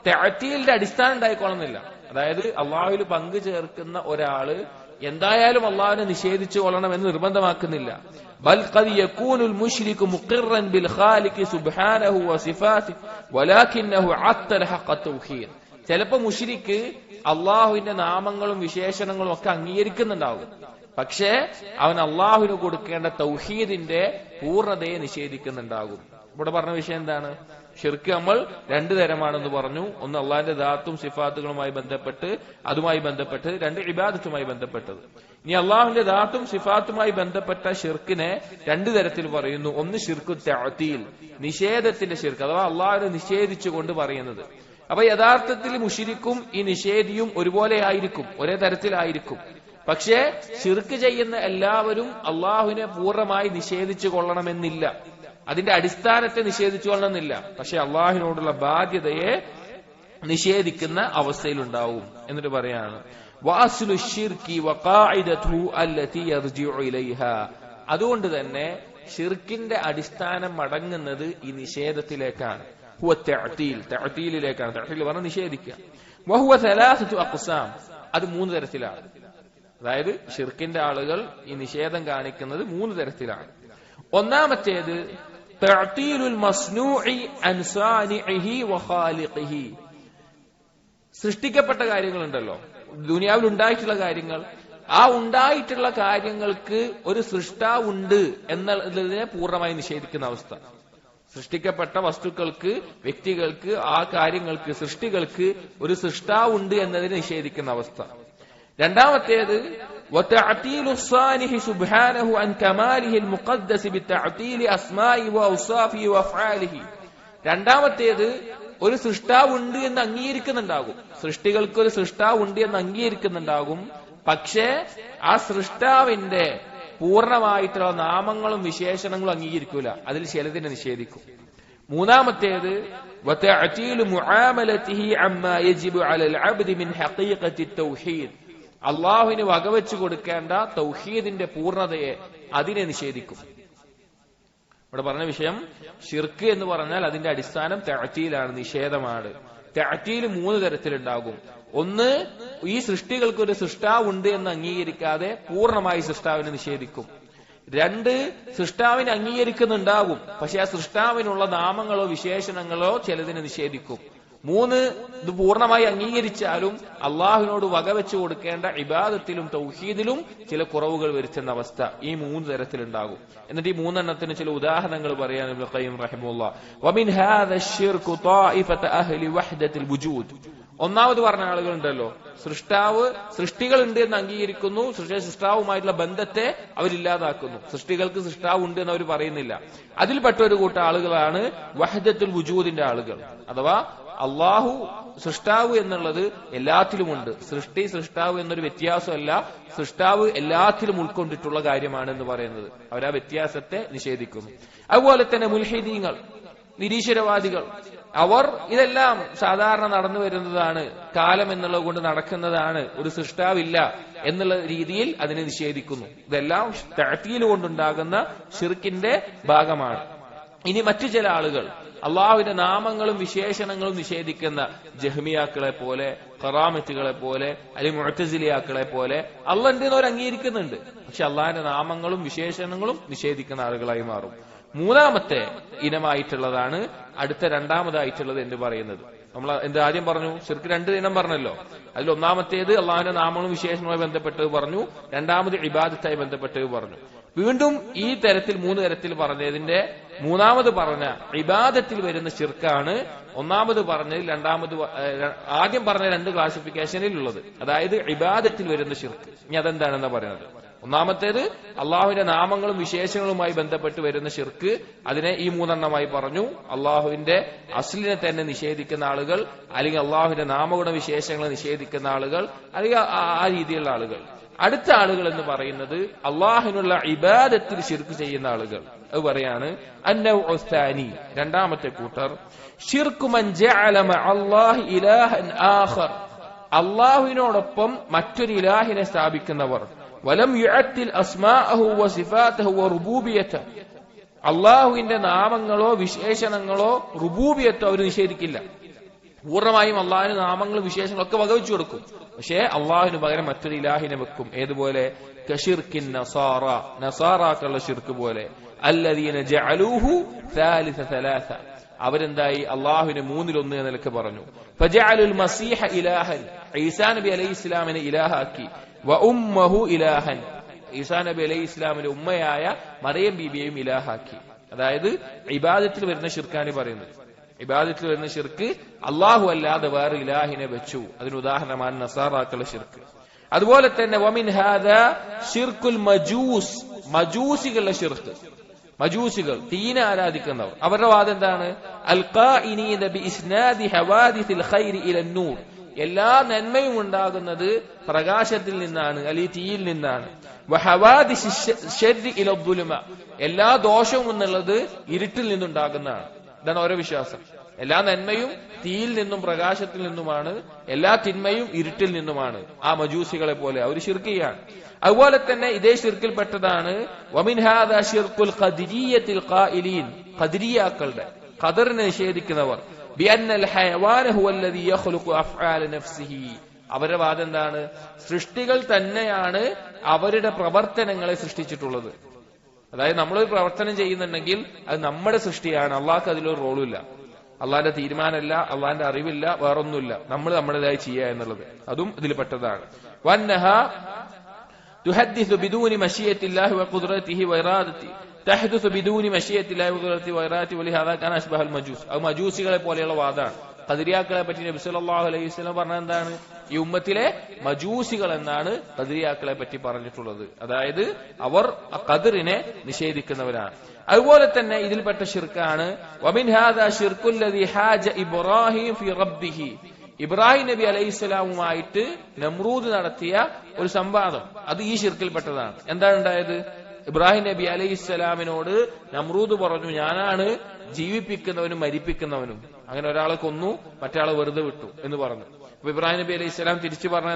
തഅതീലിന്റെ അടിസ്ഥാനം ഉണ്ടായിക്കൊള്ളുന്നില്ല. അതായത് അള്ളാഹുവിൽ പങ്കു ചേർക്കുന്ന ഒരാള് എന്തായാലും അള്ളാഹുവിനെ നിഷേധിച്ചു കൊള്ളണം എന്ന് നിർബന്ധമാക്കുന്നില്ല. ബൽ ഖദ് യകൂനുൽ മുശ്രികു മുഖിറൻ ബിൽ ഖാലിഖി സുബ്ഹാനഹു വസിഫാതിഹി വലാകിന്നഹു അത്തല ഹഖ തൗഹീദ്. ചിലപ്പോൾ മുശ്രിക്ക് അള്ളാഹുവിന്റെ നാമങ്ങളും വിശേഷണങ്ങളും ഒക്കെ അംഗീകരിക്കുന്നുണ്ടാവും, പക്ഷേ അവൻ അള്ളാഹുവിന് കൊടുക്കേണ്ട തൗഹീദിന്റെ പൂർണ്ണതയെ നിഷേധിക്കുന്നുണ്ടാകും. ഇവിടെ പറഞ്ഞ വിഷയം എന്താണ്? ഷിർക്ക് നമ്മൾ രണ്ടു തരമാണെന്ന് പറഞ്ഞു. ഒന്ന് അള്ളാഹിന്റെ ദാത്തും സിഫാത്തുകളുമായി ബന്ധപ്പെട്ട്, അതുമായി ബന്ധപ്പെട്ട്. രണ്ട് ഇബാദത്തുമായി ബന്ധപ്പെട്ടത്. ഇനി അള്ളാഹുവിന്റെ ദാത്തും സിഫാത്തുമായി ബന്ധപ്പെട്ട ഷിർക്കിനെ രണ്ടു തരത്തിൽ പറയുന്നു. ഒന്ന് ഷിർക്കു തഅതീൽ, നിഷേധത്തിന്റെ ഷിർക്ക്, അഥവാ അള്ളാഹുവിനെ നിഷേധിച്ചുകൊണ്ട് പറയുന്നത്. അപ്പൊ യഥാർത്ഥത്തിൽ മുശ്രിക്കും ഈ നിഷേധിയും ഒരുപോലെ ആയിരിക്കും, ഒരേ തരത്തിലായിരിക്കും. പക്ഷേ ഷിർക്ക് ചെയ്യുന്ന എല്ലാവരും അള്ളാഹുവിനെ പൂർണ്ണമായി നിഷേധിച്ചു കൊള്ളണമെന്നില്ല, അതിന്റെ അടിസ്ഥാനത്തെ നിഷേധിച്ചു കൊള്ളണമെന്നില്ല. പക്ഷെ അള്ളാഹുവിനോടുള്ള ബാധ്യതയെ നിഷേധിക്കുന്ന അവസ്ഥയിലുണ്ടാവും. എന്നിട്ട് പറയാണ് വാസ്ലു ശിർക്കി വഖാഇദതുഹു അല്ലതി യർജിഉ ഇലൈഹാ. അതുകൊണ്ട് തന്നെ ഷിർക്കിന്റെ അടിസ്ഥാനം മടങ്ങുന്നത് ഈ നിഷേധത്തിലേക്കാണ്. ഹുവ തഅതീൽ, തഅതീലിലേക്കാണ്. തഅതീൽ പറഞ്ഞാൽ നിഷേധിക്കുക. വഹുവ സലാസതു അഖ്സാം, അത് മൂന്ന് തരത്തിലാണ്. അതായത് ഷിർക്കിന്റെ ആളുകൾ ഈ നിഷേധം കാണിക്കുന്നത് മൂന്ന് തരത്തിലാണ്. ഒന്നാമത്തേത് തഅതീലുൽ മസ്നൂഇ അൻ സാനിഇഹി വഖാലിഖിഹി. സൃഷ്ടിക്കപ്പെട്ട കാര്യങ്ങളുണ്ടല്ലോ, ദുനിയാവിൽ ഉണ്ടായിട്ടുള്ള കാര്യങ്ങൾ, ആ ഉണ്ടായിട്ടുള്ള കാര്യങ്ങൾക്ക് ഒരു സൃഷ്ടാവുണ്ട് എന്നുള്ളതിനെ പൂർണ്ണമായി നിഷേധിക്കുന്ന അവസ്ഥ. സൃഷ്ടിക്കപ്പെട്ട വസ്തുക്കൾക്ക്, വ്യക്തികൾക്ക്, ആ കാര്യങ്ങൾക്ക്, സൃഷ്ടികൾക്ക് ഒരു സൃഷ്ടാവുണ്ട് എന്നതിനെ നിഷേധിക്കുന്ന അവസ്ഥ. രണ്ടാമത്തേത് وتعطيل الصانع سبحانه عن كماله المقدس بتعطيل أسمائه وأوصافه وأفعاله. രണ്ടാമത്തേത് ഒരു സൃഷ്ടാവുണ്ട് എന്ന് അംഗീകരിക്കുന്നുണ്ടാകും, സൃഷ്ടികൾക്ക് ഒരു സൃഷ്ടാവുണ്ട് എന്ന് അംഗീകരിക്കുന്നുണ്ടാകും. പക്ഷേ ആ സൃഷ്ടാവിന്റെ പൂർണ്ണമായിട്ടുള്ള നാമങ്ങളും വിശേഷണങ്ങളും അംഗീകരിക്കൂല, അതിൽ ചിലതിനെ നിഷേധിക്കും. മൂന്നാമത്തേത് وتعطيل معاملته عما يجب على العبد من حقيقة التوحيد. അള്ളാഹുവിന് വകവെച്ചു കൊടുക്കേണ്ട തൗഹീദിന്റെ പൂർണ്ണതയെ, അതിനെ നിഷേധിക്കും. ഇവിടെ പറഞ്ഞ വിഷയം ഷിർക്ക് എന്ന് പറഞ്ഞാൽ അതിന്റെ അടിസ്ഥാനം തഅതീലാണ്, നിഷേധമാണ്. തഅതീൽ മൂന്ന് തരത്തിലുണ്ടാകും. ഒന്ന്, ഈ സൃഷ്ടികൾക്ക് ഒരു സൃഷ്ടാവുണ്ട് എന്ന് അംഗീകരിക്കാതെ പൂർണ്ണമായി സൃഷ്ടാവിനെ നിഷേധിക്കും. രണ്ട്, സൃഷ്ടാവിനെ അംഗീകരിക്കുന്നുണ്ടാകും, പക്ഷെ ആ സൃഷ്ടാവിനുള്ള നാമങ്ങളോ വിശേഷണങ്ങളോ ചിലതിനെ നിഷേധിക്കും. മൂന്ന്, ഇത് പൂർണ്ണമായി അംഗീകരിച്ചാലും അള്ളാഹുവിനോട് വകവെച്ചു കൊടുക്കേണ്ട ഇബാദത്തിലും തൗഹീദിലും ചില കുറവുകൾ വരുത്തുന്ന അവസ്ഥ. ഈ മൂന്ന് തരത്തിലുണ്ടാകും. എന്നിട്ട് ഈ മൂന്നെണ്ണത്തിന് ചില ഉദാഹരണങ്ങൾ പറയാൻ ഇബ്നു ഖയ്യിം റഹിമഹുല്ലാഹ് വമിൻ ഹാദ അശ്ശിർകു ത്വായിഫത അഹ്ലി വഹ്ദത്തിൽ വുജൂദ്. ഒന്നാമത് പറഞ്ഞ ആളുകളുണ്ടല്ലോ, സൃഷ്ടികളുണ്ട് എന്ന് അംഗീകരിക്കുന്നു, സൃഷ്ടാവുമായിട്ടുള്ള ബന്ധത്തെ അവരില്ലാതാക്കുന്നു. സൃഷ്ടികൾക്ക് സൃഷ്ടാവ് ഉണ്ട് എന്ന് അവർ പറയുന്നില്ല. അതിൽപ്പെട്ട ഒരു കൂട്ടം ആളുകളാണ് വഹ്ദത്തുൽ വുജൂദിന്റെ ആളുകൾ. അഥവാ അള്ളാഹു സൃഷ്ടാവ് എന്നുള്ളത് എല്ലാത്തിലുമുണ്ട്, സൃഷ്ടാവ് എന്നൊരു വ്യത്യാസമല്ല, സൃഷ്ടാവ് എല്ലാത്തിലും ഉൾക്കൊണ്ടിട്ടുള്ള കാര്യമാണ് എന്ന് പറയുന്നത്. അവരാ വ്യത്യാസത്തെ നിഷേധിക്കുന്നു. അതുപോലെ തന്നെ മുൽഹിദീങ്ങൾ, നിരീശ്വരവാദികൾ, അവർ ഇതെല്ലാം സാധാരണ നടന്നു വരുന്നതാണ്, കാലം എന്നുള്ളത് കൊണ്ട് നടക്കുന്നതാണ്, ഒരു സൃഷ്ടാവില്ല എന്നുള്ള രീതിയിൽ അതിനെ നിഷേധിക്കുന്നു. ഇതെല്ലാം തഅതീൽ കൊണ്ടുണ്ടാകുന്ന ശിർക്കിന്റെ ഭാഗമാണ്. ഇനി മറ്റു ചില ആളുകൾ അള്ളാഹുവിന്റെ നാമങ്ങളും വിശേഷണങ്ങളും നിഷേധിക്കുന്ന ജഹ്മിയാക്കളെ പോലെ, ഖറാമത്തുകളെ പോലെ, അല്ലെങ്കിൽ മുഅ്തസിലിയാക്കളെ പോലെ അള്ളാഹ് അവർ അംഗീകരിക്കുന്നുണ്ട്. പക്ഷെ അള്ളാഹിന്റെ നാമങ്ങളും വിശേഷണങ്ങളും നിഷേധിക്കുന്ന ആളുകളായി മാറും. മൂന്നാമത്തെ ഇനമായിട്ടുള്ളതാണ് അടുത്ത രണ്ടാമതായിട്ടുള്ളത് എന്ന് പറയുന്നത്. നമ്മൾ എന്ത് ആദ്യം പറഞ്ഞു? ശിർക്ക് 2 ഇനം പറഞ്ഞല്ലോ. അതിൽ ഒന്നാമത്തേത് അള്ളാഹുവിന്റെ നാമങ്ങളും വിശേഷണവുമായി ബന്ധപ്പെട്ടത് പറഞ്ഞു, രണ്ടാമത് ഇബാദത്തായി ബന്ധപ്പെട്ടത് പറഞ്ഞു. വീണ്ടും ഈ തരത്തിൽ 3 തരത്തിൽ പറഞ്ഞതിന്റെ മൂന്നാമത് പറഞ്ഞ ഇബാദത്തിൽ വരുന്ന ശിർക്കാണ് ഒന്നാമത് പറഞ്ഞതിൽ ആദ്യം പറഞ്ഞ 2 ക്ലാസിഫിക്കേഷനിൽ ഉള്ളത്. അതായത് ഇബാദത്തിൽ വരുന്ന ശിർക്ക്. ഇനി അതെന്താണെന്ന് പറയുന്നത്. ഒന്നാമത്തേത് അള്ളാഹുവിന്റെ നാമങ്ങളും വിശേഷങ്ങളുമായി ബന്ധപ്പെട്ട് വരുന്ന ശിർക്ക്. അതിനെ ഈ 3 എണ്ണമായി പറഞ്ഞു. അള്ളാഹുവിന്റെ അസ്ലിനെ തന്നെ നിഷേധിക്കുന്ന ആളുകൾ, അല്ലെങ്കിൽ അള്ളാഹുവിന്റെ നാമഗുണ വിശേഷങ്ങളെ നിഷേധിക്കുന്ന ആളുകൾ, അല്ലെങ്കിൽ ആ രീതിയിലുള്ള ആളുകൾ. അടുത്ത ആളുകൾ എന്ന് പറയുന്നത് അള്ളാഹുവിനുള്ള ഇബാദത്തിൽ ശിർക്ക് ചെയ്യുന്ന ആളുകൾ. അത് പറയാണ് അന്നൗഉസ്താനി, രണ്ടാമത്തെ കൂട്ടർ, ശിർക്കു മൻ ജഅല മഅല്ലാഹി ഇലാഹൻ ആഖർ, അള്ളാഹുവിനോടൊപ്പം മറ്റൊരു ഇലാഹിനെ സ്ഥാപിക്കുന്നവർ. വലം യുഅത്തിൽ അസ്മാഅഹു വസിഫാതഹു വറുബൂബിയതഹു, അള്ളാഹുവിന്റെ നാമങ്ങളോ വിശേഷണങ്ങളോ റുബൂബിയത്തോ അവർ നിഷേധിക്കില്ല. പൂർണ്ണമായും അള്ളാഹിന് നാമങ്ങളും വിശേഷങ്ങളും ഒക്കെ വകവെച്ചു കൊടുക്കും. പക്ഷേ അള്ളാഹുവിന് പകരം മറ്റൊരു ഇലാഹിനെ വെക്കും. ഏതുപോലെ? കശിർക്കിൻ നസാറ, നസാറാക്കളുടെ ശിർക്ക് പോലെ. അല്ലദീന ജഅലൂഹു സാലിസ സലാസ, അവരെന്തായി? അള്ളാഹുവിനെ 3-1 എന്ന നിലക്ക് പറഞ്ഞു. ഫജഅലുൽ മസീഹ ഇലാഹൻ, ഈസാ നബി അലൈഹി ഇസ്ലാമിനെ ഇലാഹാക്കി. വ ഉമ്മഹു ഇലാഹൻ, ഈസാ നബി അലൈഹി ഇസ്ലാമിന്റെ ഉമ്മയായ മറിയം ബീബിയെയും ഇലാഹാക്കി. അതായത് ഇബാദത്തിൽ വരുന്ന ശിർക്കാണ് പറയുന്നത്. ഇബാദത്തിൽ വരുന്ന ശിർക്ക് അള്ളാഹു അല്ലാതെ വേറെ ഇലാഹിനെ വെച്ചു. അതിന് ഉദാഹരണമാണ് നസാറാക്കളുടെ ശിർക്ക്. അതുപോലെ തന്നെ വമിൻ ഹാദാ ശിർക്കുൽ മജൂസ്, മജൂസികളുടെ ശിർക്ക്. മജൂസികൾ, തീനെ ആരാധിക്കുന്നവർ, അവരുടെ വാദം എന്താണ്? അൽ ഖാഇനീന ബി ഇസ്നാദി ഹവാദിസിൽ ഖൈരി ഇലൻ നൂർ, എല്ലാ നന്മയും ഉണ്ടാകുന്നത് പ്രകാശത്തിൽ നിന്നാണ്, അല്ലെങ്കിൽ തീയിൽ നിന്നാണ്. വഹവാദിസി ശർരി ഇല ദുലുമ, എല്ലാ ദോഷവും എന്നുള്ളത് ഇരുട്ടിൽ നിന്നുണ്ടാകുന്നതാണ്. ഇതാണ് ഓരോ വിശ്വാസം. എല്ലാ നന്മയും തീയിൽ നിന്നും പ്രകാശത്തിൽ നിന്നുമാണ്, എല്ലാ തിന്മയും ഇരുട്ടിൽ നിന്നുമാണ്. ആ മജൂസികളെ പോലെ അവർ ശിർക്കിയാണ്. അതുപോലെ തന്നെ ഇതേ ശിർക്കിൽപ്പെട്ടതാണ് വമിൻ ഹാദാ ശിർക്കുൽ ഖദരിയ്യത്തിൽ ഖായിലീൻ, ഖദരിയാക്കളുടെ, ഖദറിനെ നിഷേധിക്കുന്നവർ. ബിഅന്നൽ ഹയവാന ഹുവല്ലദീ യഖ്ലുഖു അഫ്ആല നഫ്സിഹി, അവരുടെ വാദം എന്താണ്? സൃഷ്ടികൾ തന്നെയാണ് അവരുടെ പ്രവർത്തനങ്ങളെ സൃഷ്ടിച്ചിട്ടുള്ളത്. അതായത് നമ്മളൊരു പ്രവർത്തനം ചെയ്യുന്നുണ്ടെങ്കിൽ അത് നമ്മുടെ സൃഷ്ടിയാണ്, അള്ളാഹ്ക്ക് അതിലൊരു റോളുമില്ല, അള്ളാഹിന്റെ തീരുമാനമല്ല, അള്ളാഹിന്റെ അറിവില്ല, വേറൊന്നുമില്ല, നമ്മൾ നമ്മുടേതായി ചെയ്യുക എന്നുള്ളത് അതും ഇതിൽപ്പെട്ടതാണ്. വന്നഹ തുഹദ്ദിസു ബിദൂനി മശിയത്തില്ലാഹി വഖുദ്റതിഹി വഇറാദതിഹി, തഹ്ദുസു ബിദൂനി മശിയത്തില്ലാഹി വഖുദ്റതിഹി വഇറാദതിഹി വലിഹാദാ കാന അശ്ബഹൽ മജൂസ്. അത് മജൂസികളെ പോലെയുള്ള വാദമാണ്. ഖദരിയാക്കളെ പറ്റി നബി സല്ലല്ലാഹു അലൈഹി വസല്ലം പറഞ്ഞത് എന്താണ്? ഈ ഉമ്മത്തിലെ മജൂസികൾ എന്നാണ് ഖദരിയാക്കളെ പറ്റി പറഞ്ഞിട്ടുള്ളത്. അതായത് അവർ ഖദറിനെ നിഷേധിക്കുന്നവരാണ്. അതുപോലെ തന്നെ ഇതിൽപ്പെട്ട ശിർക്കാണ് വമിൻ ഹാദാ ശിർക്കുല്ലദീ ഹാജ ഇബ്രാഹിം ഫി റബ്ബിഹി, ഇബ്രാഹിം നബി അലൈഹിസ്സലാമുമായിട്ട് നമ്രൂദ് നടത്തിയ ഒരു സംവാദം, അത് ഈ ശിർക്കിൽപ്പെട്ടതാണ്. എന്താണ് ഉണ്ടായത്? ഇബ്രാഹിം നബി അലൈഹിസ്സലാമിനോട് നമ്രൂദ് പറഞ്ഞു, ഞാനാണ് ജീവിപ്പിക്കുന്നവനും മരിപ്പിക്കുന്നവനും. അങ്ങനെ ഒരാളെ കൊന്നു, മറ്റയാളെ വെറുതെ വിട്ടു എന്ന് പറഞ്ഞു. അപ്പൊ ഇബ്രാഹിം നബി അലൈഹിസ്സലാം തിരിച്ചു പറഞ്ഞ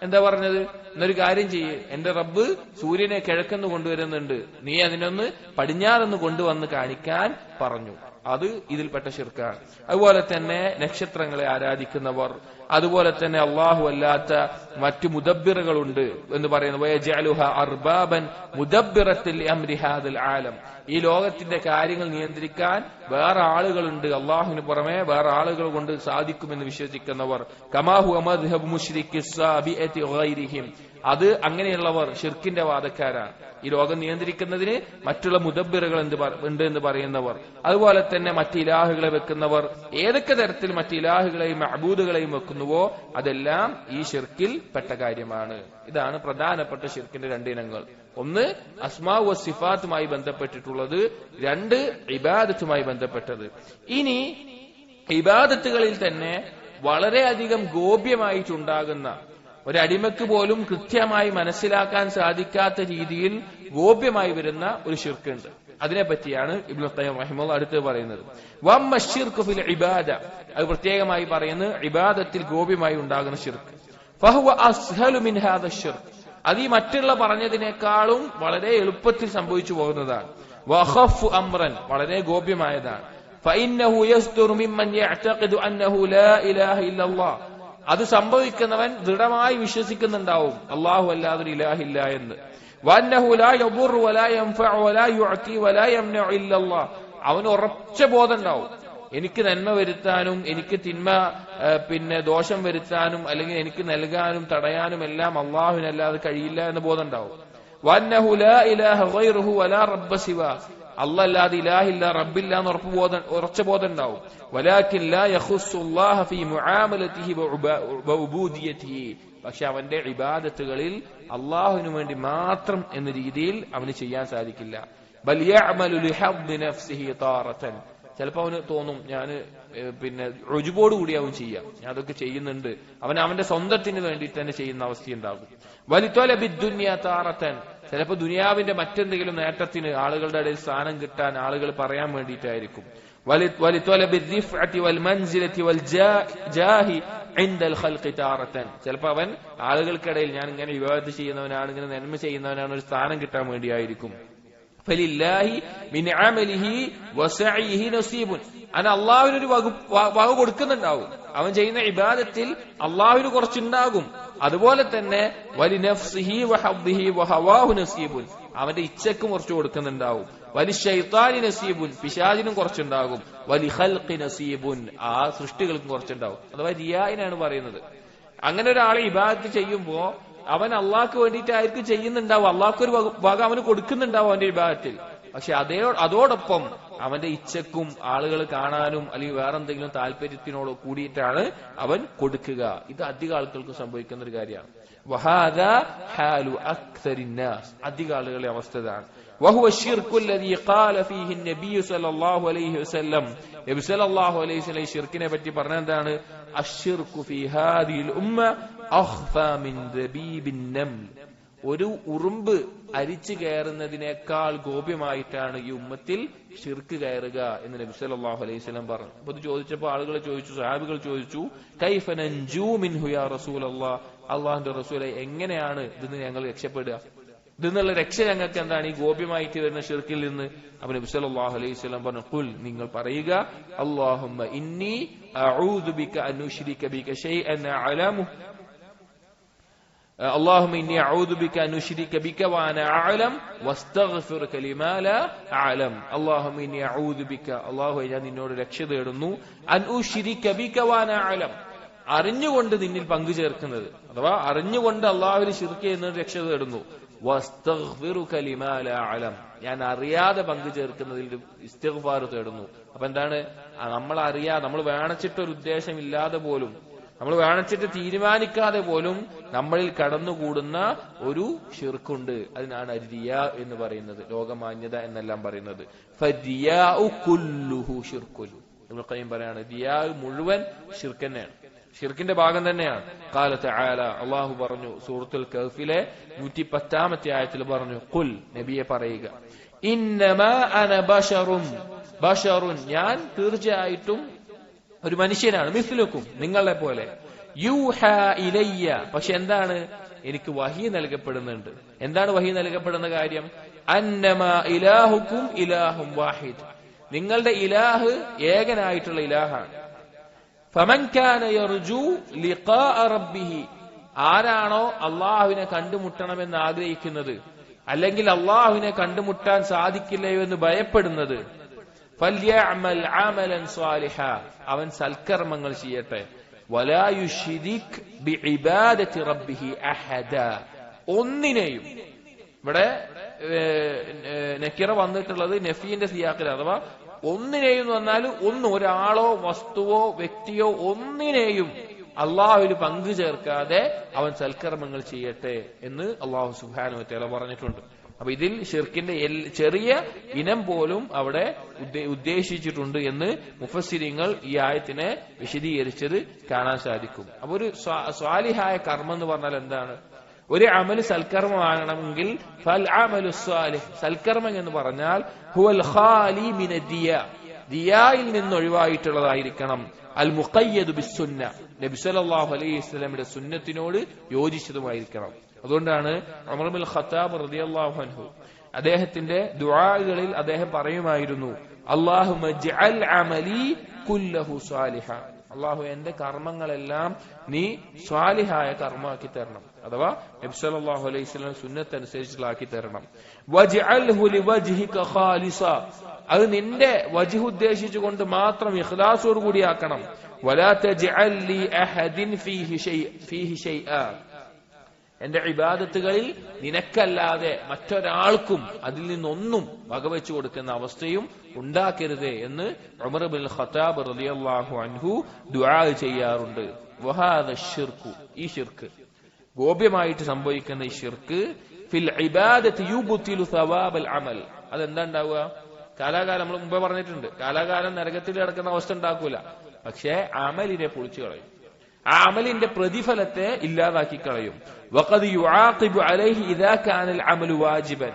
എന്താ പറഞ്ഞത്? എന്നൊരു കാര്യം ചെയ്യ്, എന്റെ റബ്ബ് സൂര്യനെ കിഴക്കെന്ന് കൊണ്ടുവരുന്നുണ്ട്, നീ അതിനൊന്ന് പടിഞ്ഞാറെന്ന് കൊണ്ടുവന്ന് കാണിക്കാൻ പറഞ്ഞു. അത് ഇതിൽപ്പെട്ട ശിർക്കാണ്. അതുപോലെ തന്നെ നക്ഷത്രങ്ങളെ ആരാധിക്കുന്നവർ, അതുപോലെ തന്നെ അള്ളാഹു അല്ലാത്ത മറ്റു മുദബ്ബിറുകളുണ്ട് എന്ന് പറയുന്നത്. ഈ ലോകത്തിന്റെ കാര്യങ്ങൾ നിയന്ത്രിക്കാൻ വേറെ ആളുകളുണ്ട്, അള്ളാഹുവിന് പുറമെ വേറെ ആളുകൾ കൊണ്ട് സാധിക്കുമെന്ന് വിശ്വസിക്കുന്നവർ. കമാഹു മദ്ഹബ് മുശ്രിക്കി സാബിഅതി ഗൈരിഹിം, അത് അങ്ങനെയുള്ളവർ ഷിർക്കിന്റെ വാദക്കാരാണ്. ഈ ലോകം നിയന്ത്രിക്കുന്നതിന് മറ്റുള്ള മുദബ്ബിറുകൾ ഉണ്ട് എന്ന് പറയുന്നവർ, അതുപോലെ തന്നെ മറ്റ് ഇലാഹുകളെ വെക്കുന്നവർ, ഏതൊക്കെ തരത്തിൽ മറ്റ് ഇലാഹുകളെയും മഅബൂദുകളെയും വെക്കുന്നുവോ അതെല്ലാം ഈ ഷിർക്കിൽ പെട്ട കാര്യമാണ്. ഇതാണ് പ്രധാനപ്പെട്ട ഷിർക്കിന്റെ 2 ഇനങ്ങൾ. ഒന്ന് അസ്മാ വ സിഫാത്തുമായി ബന്ധപ്പെട്ടിട്ടുള്ളത്, 2 ഇബാദത്തുമായി ബന്ധപ്പെട്ടത്. ഇനി ഇബാദത്തുകളിൽ തന്നെ വളരെയധികം ഗോപ്യമായിട്ടുണ്ടാകുന്ന, ഒരടിമക്ക് പോലും കൃത്യമായി മനസ്സിലാക്കാൻ സാധിക്കാത്ത രീതിയിൽ ഗോപ്യമായി വരുന്ന ഒരു ശിർക്കുണ്ട്. അതിനെപ്പറ്റിയാണ് ഇബ്നു ഖയ്യിം റഹിമഹുല്ലാഹ് അടുത്ത് പറയുന്നത്. വമ്മ ശിർക്കു ഫിൽ ഇബാദ, അത് പ്രത്യേകമായി പറയുന്നത് ഇബാദത്തിൽ ഗോപ്യമായി ഉണ്ടാകുന്ന ശിർക്ക്. ഫഹുവ അസ്ഹലു മിൻ ഹാദാ ശിർക്ക്, അത് ഈ മറ്റുള്ള പറഞ്ഞതിനേക്കാളും വളരെ എളുപ്പത്തിൽ സംഭവിച്ചു പോകുന്നതാണ്. വഖഫു അംറൻ, വളരെ ഗോപ്യമായതാണ്. ഫഇന്നഹു യസ്ദുറു മിമ്മൻ യഅ്തഖിദു അന്നഹു ലാ ഇലാഹ ഇല്ലല്ലാഹ്. അത് സംഭവിക്കുന്നവൻ ദൃഢമായി വിശ്വസിക്കുന്നുണ്ടാവും അല്ലാഹു അല്ലാതെ ഒരു ഇലാഹില്ല എന്ന്. വഅന്നഹു ലാ യദുറു വലാ യൻഫഉ വലാ യുഅതി വലാ യംനഉ ഇല്ലല്ലാഹ്. അവന് ഉറച്ച ബോധം ഉണ്ടാവും, എനിക്ക് നന്മ വരുത്താനും എനിക്ക് തിന്മ ദോഷം വരുത്താനും അല്ലെങ്കിൽ എനിക്ക് നൽകാനും തടയാനും എല്ലാം അല്ലാഹുവിനല്ലാതെ കഴിയില്ല എന്ന ബോധം ഉണ്ടാവും. വഅന്നഹു ലാ ഇലാഹ ഗൈറുഹു വലാ റബ്ബ സിവാ. അല്ലാഹുവല്ലാതെ ഇലാഹില്ല റബ്ബില്ല എന്ന് ഉറച്ച ബോധം ഉണ്ടാവും. വലാകിൻ ലാ യഖുസ്സുല്ലാഹ ഫീ മുആമലതിഹി വഉബൂദിയതിഹി. പക്ഷെ അവന്റെ ഇബാദത്തുകളിൽ അല്ലാഹുവിനു വേണ്ടി മാത്രം എന്ന രീതിയിൽ അവന് ചെയ്യാൻ സാധിക്കില്ല. ബൽ യഅമലു ലിഹദ്ദി നഫ്സിഹി താറതൻ. ചിലപ്പോൾ അവന് തോന്നും ഞാൻ റുജുബോട് കൂടി അവൻ ചെയ്യാം, ഞാൻ അതൊക്കെ ചെയ്യുന്നുണ്ട്, അവൻ അവന്റെ സ്വന്തത്തിന് വേണ്ടിയിട്ട് തന്നെ ചെയ്യുന്ന അവസ്ഥയുണ്ടാകും. വലിത്വലബിദ്ദുനിയ താറതൻ. ചിലപ്പോൾ ദുനിയാവിന്റെ മറ്റെന്തെങ്കിലും നേട്ടത്തിന് ആളുകളുടെ ഇടയിൽ സ്ഥാനം കിട്ടാൻ ആളുകൾ പറയാൻ വേണ്ടിയിട്ടായിരിക്കും. വലിത്വലബിദ്ദിഫഅതി വൽമൻസിലതി വൽജാഹി ഇൻദൽ ഖൽഖി താറതൻ. ചിലപ്പോൾ അവൻ ആളുകൾക്കിടയിൽ ഞാൻ ഇങ്ങനെ ഇബാദത്ത് ചെയ്യുന്നവനാണ്, ഇങ്ങനെ നന്മ ചെയ്യുന്നവനാണ്, ഒരു സ്ഥാനം കിട്ടാൻ വേണ്ടിയായിരിക്കും. ഫലില്ലാഹി മിൻ അമലിഹി വസഇഹി നസീബുൻ. അവൻ അള്ളാഹുവിനൊരു വക കൊടുക്കുന്നുണ്ടാവും, അവൻ ചെയ്യുന്ന ഇബാദത്തിൽ അള്ളാഹുവിന് കുറച്ചുണ്ടാകും. അതുപോലെ തന്നെ വലി നഫ്സിഹി വഹദ്ദിഹി വഹവാഹു നസീബുൻ. അവന്റെ ഇച്ഛക്കും കുറച്ച് കൊടുക്കുന്നുണ്ടാവും. വലി ശൈത്താനി നസീബുൻ. പിശാചിനും കുറച്ചുണ്ടാകും. വലി ഖൽഖി നസീബുൻ. ആ സൃഷ്ടികൾക്കും കുറച്ചുണ്ടാവും. അഥവാ റിയായിനാണ് പറയുന്നത്. അങ്ങനെ ഒരാളെ ഇബാദത്ത് ചെയ്യുമ്പോ അവൻ അള്ളാഹ്ക്ക് വേണ്ടിയിട്ടായിരിക്കും ചെയ്യുന്നുണ്ടാവും, അള്ളാഹ്ക്ക് ഒരു വക അവന് കൊടുക്കുന്നുണ്ടാവും അവന്റെ വിഭാഗത്തിൽ. പക്ഷെ അതോടൊപ്പം അവന്റെ ഇച്ഛക്കും ആളുകൾ കാണാനും അല്ലെങ്കിൽ വേറെന്തെങ്കിലും താല്പര്യത്തിനോട് കൂടിയിട്ടാണ് അവൻ കൊടുക്കുക. ഇത് അധിക ആളുകൾക്ക് സംഭവിക്കുന്ന ഒരു കാര്യമാണ്. വഹാദാ ഹാലു അക്സരിന്നാസ്. അധിക ആളുകളുടെ അവസ്ഥ ഇതാണ്. വഹുവ ശിർക്കു അല്ലദീ ഖാല ഫീഹി നബി സല്ലല്ലാഹു അലൈഹി വസല്ലം. നബി സല്ലല്ലാഹു അലൈഹി വസല്ലം ശിർക്കിനെ പറ്റി പറഞ്ഞത് എന്താണ്? അശ്ശിർക്കു ഫീ ഹാദിഹിൽ ഉമ്മ അഖ്ഫാ മിൻ ദബീബിൻ നംൽ. ഒരു ഉറുമ്പ് അരിച്ചു കയറുന്നതിനേക്കാൾ ഗോപ്യമായിട്ടാണ് ഈ ഉമ്മത്തിൽ ഷിർക്ക് കയറുക എന്ന് നബി സല്ലല്ലാഹു അലൈഹി വസല്ലം പറഞ്ഞു. അപ്പൊ ഇത് ചോദിച്ചപ്പോൾ ആളുകൾ ചോദിച്ചു, സഹാബികൾ ചോദിച്ചു, കൈഫ നൻജൂ മിൻഹു യാ റസൂലല്ലാഹ്. അല്ലാഹുവിന്റെ റസൂലേ, എങ്ങനെയാണ് ഇതിന് ഞങ്ങൾ രക്ഷപ്പെടുക? ഇതിന്നുള്ള രക്ഷ ഞങ്ങൾക്ക് എന്താണ് ഈ ഗോപ്യമായിട്ട് വരുന്ന ഷിർക്കിൽ നിന്ന്? അപ്പൊ നബി സല്ലല്ലാഹു അലൈഹി വസല്ലം പറഞ്ഞു, ഖുൽ, നിങ്ങൾ പറയുക, അല്ലാഹുമ്മ ഇന്നി അഊദു ബിക അൻ ഉശ്രിക ബിക ശൈഅൻ അഅലമു. اللهم إني أعوذ بك أن أشرك بك وأنا أعلم واستغفرك لما لا أعلم. اللهم إني أعوذ بك, അല്ലാഹു ഞാൻ നിന്നോട് രക്ഷ തേടുന്നു, അൻ ഉശ്രിക ബിക വഅന അഅലം, അറിഞ്ഞുകൊണ്ട് നിന്നിൽ പങ്കു ചേർക്കുന്നത്, അഥവാ അറിഞ്ഞുകൊണ്ട് അല്ലാഹുവിൽ ശിർക്ക് ചെയ്യുന്നത് രക്ഷ തേടുന്നു. വസ്തഗ്ഫിറുക ലിമാ ലാ അഅലം, ഞാൻ അറിയാതെ പങ്കു ചേർക്കുന്നതിൽ ഇസ്തിഗ്ഫാർ തേടുന്നു. അപ്പൊ എന്താണ്? നമ്മൾ അറിയാതെ, നമ്മൾ വേണച്ചിട്ടൊരു ഉദ്ദേശമില്ലാതെ പോലും, നമ്മൾ വേണച്ചിട്ട് തീരുമാനിക്കാതെ പോലും നമ്മളിൽ കടന്നുകൂടുന്ന ഒരു ഷിർക്കുണ്ട്. അതിനാണ് റിയാ എന്ന് പറയുന്നത്, ലോകമാന്യത എന്നെല്ലാം പറയുന്നത്. ഫരിയാഉ കുല്ലുഹു ഷിർക്കുൻ. ഇബ്നു ഖയ്യിം പറയാണ്, റിയാ മുഴുവൻ ഷിർക്ക് തന്നെയാണ്, ഷിർക്കിന്റെ ഭാഗം തന്നെയാണ്. ഖാല തആല, അല്ലാഹു പറഞ്ഞു സൂറത്തുൽ കഹ്ഫിലെ 110-ാമത്തെ ആയത്തിൽ പറഞ്ഞു, ഖുൽ, നബിയെ പറയുക, ഇന്നമാ അന ബശറുൻ, ഞാൻ തീർച്ചയായിട്ടും ഒരു മനുഷ്യനാണ്, മിസ്ലുക്കും, നിങ്ങളെ പോലെ, യൂഹാ ഇലയ്യ, പക്ഷെ എന്താണ്? എനിക്ക് വഹി നൽകപ്പെടുന്നുണ്ട്. എന്താണ് വഹി നൽകപ്പെടുന്ന കാര്യം? അന്നമാ ഇലാഹുക്കും ഇലാഹും വാഹിദ്, നിങ്ങളുടെ ഇലാഹ് ഏകനായിട്ടുള്ള ഇലാഹാണ്. ഫമൻ കാന യർജു ലിഖാഅ റബ്ബിഹി, ആരാണോ അള്ളാഹുവിനെ കണ്ടുമുട്ടണമെന്ന് ആഗ്രഹിക്കുന്നത്, അല്ലെങ്കിൽ അള്ളാഹുവിനെ കണ്ടുമുട്ടാൻ സാധിക്കില്ലയോ എന്ന് ഭയപ്പെടുന്നത്, ഫല്യഅമൽ അമലൻ സ്വാലിഹ, അവൻ സൽക്കർമ്മങ്ങൾ ചെയ്യട്ടെ. വലാ യുശ്രിക് ബിഇബാദത്തി റബ്ബിഹി അഹദ, ഒന്നിനെയും, ഇവിടെ നക്കിറ വന്നിട്ടുള്ളത് നഫീന്റെ സിയാഖിൽ, അഥവാ ഒന്നിനെയും എന്ന് പറഞ്ഞാൽ ഒരാളോ വസ്തുവോ വ്യക്തിയോ ഒന്നിനെയും അള്ളാഹുവിൽ പങ്കു ചേർക്കാതെ അവൻ സൽക്കർമ്മങ്ങൾ ചെയ്യട്ടെ എന്ന് അള്ളാഹു സുബ്ഹാനഹു വ തആല പറഞ്ഞിട്ടുണ്ട്. അപ്പൊ ഇതിൽ ഷിർക്കിന്റെ ചെറിയ ഇനം പോലും അവിടെ ഉദ്ദേശിച്ചിട്ടുണ്ട് എന്ന് മുഫസ്സിരിങ്ങൾ ഈ ആയത്തിനെ വിശദീകരിച്ചത് കാണാൻ സാധിക്കും. അപ്പൊ ഒരു സ്വാലിഹായ കർമ്മം എന്ന് പറഞ്ഞാൽ എന്താണ്? ഒരു അമല് സൽക്കർമ്മമാകണമെങ്കിൽ ഫൽ അമലു സ്വാലിഹ്, സൽക്കർമ്മം എന്ന് പറഞ്ഞാൽ ഹുവൽ ഖാലി മിന ദിയാ, ദിയായിൽ നിന്ന് ഒഴിവായിട്ടുള്ളതായിരിക്കണം. അൽ മുഖയ്യദു ബിസ്സുന്ന, നബി സല്ലല്ലാഹു അലൈഹി വസല്ലമയുടെ സുന്നത്തിനോട് യോജിച്ചതുമായിരിക്കണം. അതുകൊണ്ടാണ് ഉമർ ഇബ്നുൽ ഖത്താബ് റളിയല്ലാഹു അൻഹു അദ്ദേഹത്തിന്റെ ദുആകളിൽ അദ്ദേഹം പറയുമായിരുന്നു, അല്ലാഹുമ്മ ജഅൽ അമലി കുല്ലഹു സാലിഹ, അല്ലാഹു എന്റെ കർമ്മങ്ങളെല്ലാം നീ സ്വാലിഹായ കർമ്മമാക്കി തരണം, അഥവാ നബി സല്ലല്ലാഹു അലൈഹി വസല്ലം സുന്നത്ത് അനുസരിച്ചുള്ളാക്കി തരണം. വജ്അൽഹു ലിവജ്ഹിക ഖാലിസ, അത് നിന്റെ വജ്ഹ് ഉദ്ദേശിച്ചുകൊണ്ട് മാത്രം ഇഖ്ലാസോട് കൂടിയാക്കണം. വലാ തജ്അൽ ലി അഹദിൻ ഫീഹി ഷൈഅ, എന്റെ ഇബാദത്തുകളിൽ നിനക്കല്ലാതെ മറ്റൊരാൾക്കും അതിൽ നിന്നൊന്നും വകവെച്ചു കൊടുക്കുന്ന അവസ്ഥയും ഉണ്ടാക്കരുതേ എന്ന് ഉമർ ഇബ്നുൽ ഖത്താബ് റളിയല്ലാഹു അൻഹു ദുആ ചെയ്യാറുണ്ട്. വഹാദ ശിർക്ക്, ഈ ശിർക്ക് ഗോപ്യമായിട്ട് സംഭവിക്കുന്ന ഈ ശിർക്ക് ഫിൽ ഇബാദത്തി യുബ്തിലു സവാബൽ അമൽ, അതെന്താ ഉണ്ടാവുക? കാലാകാലം നമ്മൾ മുമ്പേ പറഞ്ഞിട്ടുണ്ട്, കാലാകാലം നരകത്തിൽ കിടക്കുന്ന അവസ്ഥ ഉണ്ടാക്കൂല, പക്ഷേ അമലിനെ പൊളിച്ചു കളയും, ആ അമലിന്റെ പ്രതിഫലത്തെ ഇല്ലാതാക്കി കളയും. വഖദ് യുആഖിബു അലൈഹി ഇദാ കാന അൽ അമലു വാജിബൻ,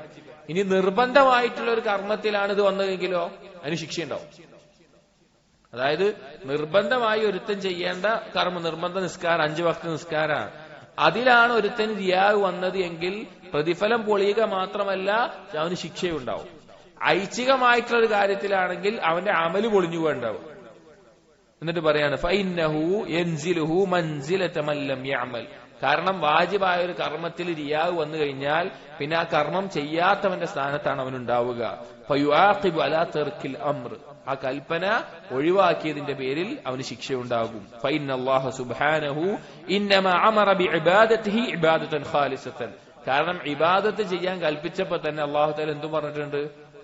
ഇനി നിർബന്ധമായിട്ടുള്ള ഒരു കർമ്മത്തിലാണ് ഇത് വന്നതെങ്കിലോ അതിന് ശിക്ഷയുണ്ടാവും. അതായത് നിർബന്ധമായി ഒരുത്തൻ ചെയ്യേണ്ട കർമ്മം, നിർബന്ധ നിസ്കാരം 5 വക്ത് നിസ്കാരമാണ്, അതിലാണ് ഒരുത്തൻ റിയാവ് വന്നത് എങ്കിൽ പ്രതിഫലം പൊളിയുക മാത്രമല്ല അവന് ശിക്ഷയുണ്ടാവും. ഐച്ഛികമായിട്ടുള്ള ഒരു കാര്യത്തിലാണെങ്കിൽ അവന്റെ അമല് പൊളിഞ്ഞു പോകാണ്ടാവും. എന്നിട്ട് പറയാണ് ഫഇന്നഹു യൻസിലുഹു മൻസിലത മൻ ലം യഅമൽ, കാരണം വാജിബായ ഒരു കർമ്മത്തിൽ റിയാവ് വന്നു കഴിഞ്ഞാൽ പിന്നെ ആ കർമ്മം ചെയ്യാത്തവന്റെ സ്ഥാനത്താണ് അവനുണ്ടാവുക. ഫയുആഖിബു അലാ തർക്കിൽ അംർ, ആ കൽപ്പന ഒഴിവാക്കിയതിന്റെ പേരിൽ അവന് ശിക്ഷയുണ്ടാകും. ഫഇന്നല്ലാഹ സുബ്ഹാനഹു ഇന്നമാ അമറ ബിഇബാദതിഹി ഇബാദതൻ ഖാലിസതൻ, കാരണം ഇബാദത്ത് ചെയ്യാൻ കൽപ്പിച്ചപ്പോൾ തന്നെ അല്ലാഹു തആല എന്തു പറഞ്ഞിട്ടുണ്ട്?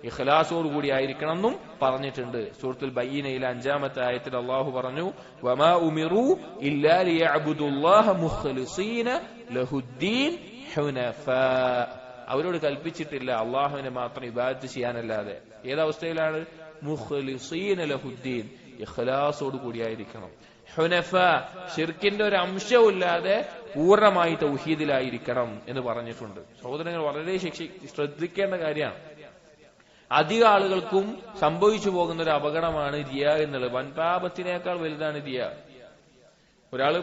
ഇഖ്ലാസോട് കൂടി ആയിരിക്കണം എന്നും പറഞ്ഞിട്ടുണ്ട്. സൂറത്തുൽ ബയ്യിനയിലെ 5-ാമത്തെ ആയത്തിൽ അല്ലാഹു പറഞ്ഞു, വമാ ഉമിറു ഇല്ലാ ലിയഅബ്ദുല്ലാഹ മുഖ്ലിസീന ലഹുദ്ദീൻ ഹുനഫാ, അവരോട് കൽപ്പിച്ചിട്ടില്ല അള്ളാഹുവിനെ മാത്രം ഇബാദത്ത് ചെയ്യാനല്ലാതെ. ഏതവസ്ഥയിലാണ്? മുഖ്ലിസീന ലഹുദ്ദീൻ, ഇഖ്ലാസോട് കൂടിയായിരിക്കണം. ഹുനഫ, ശിർക്കിന്റെ ഒരു അംശമില്ലാതെ പൂർണ്ണമായി തൗഹീദിലായിരിക്കണം എന്ന് പറഞ്ഞിട്ടുണ്ട്. സഹോദരങ്ങൾ, വളരെ ശ്രദ്ധിക്കേണ്ട കാര്യമാണ്. അധിക ആളുകൾക്കും സംഭവിച്ചു പോകുന്ന ഒരു അപകടമാണ് റിയ എന്നുള്ളത്. വൻപാപത്തിനേക്കാൾ വലുതാണ് റിയ. ഒരാള്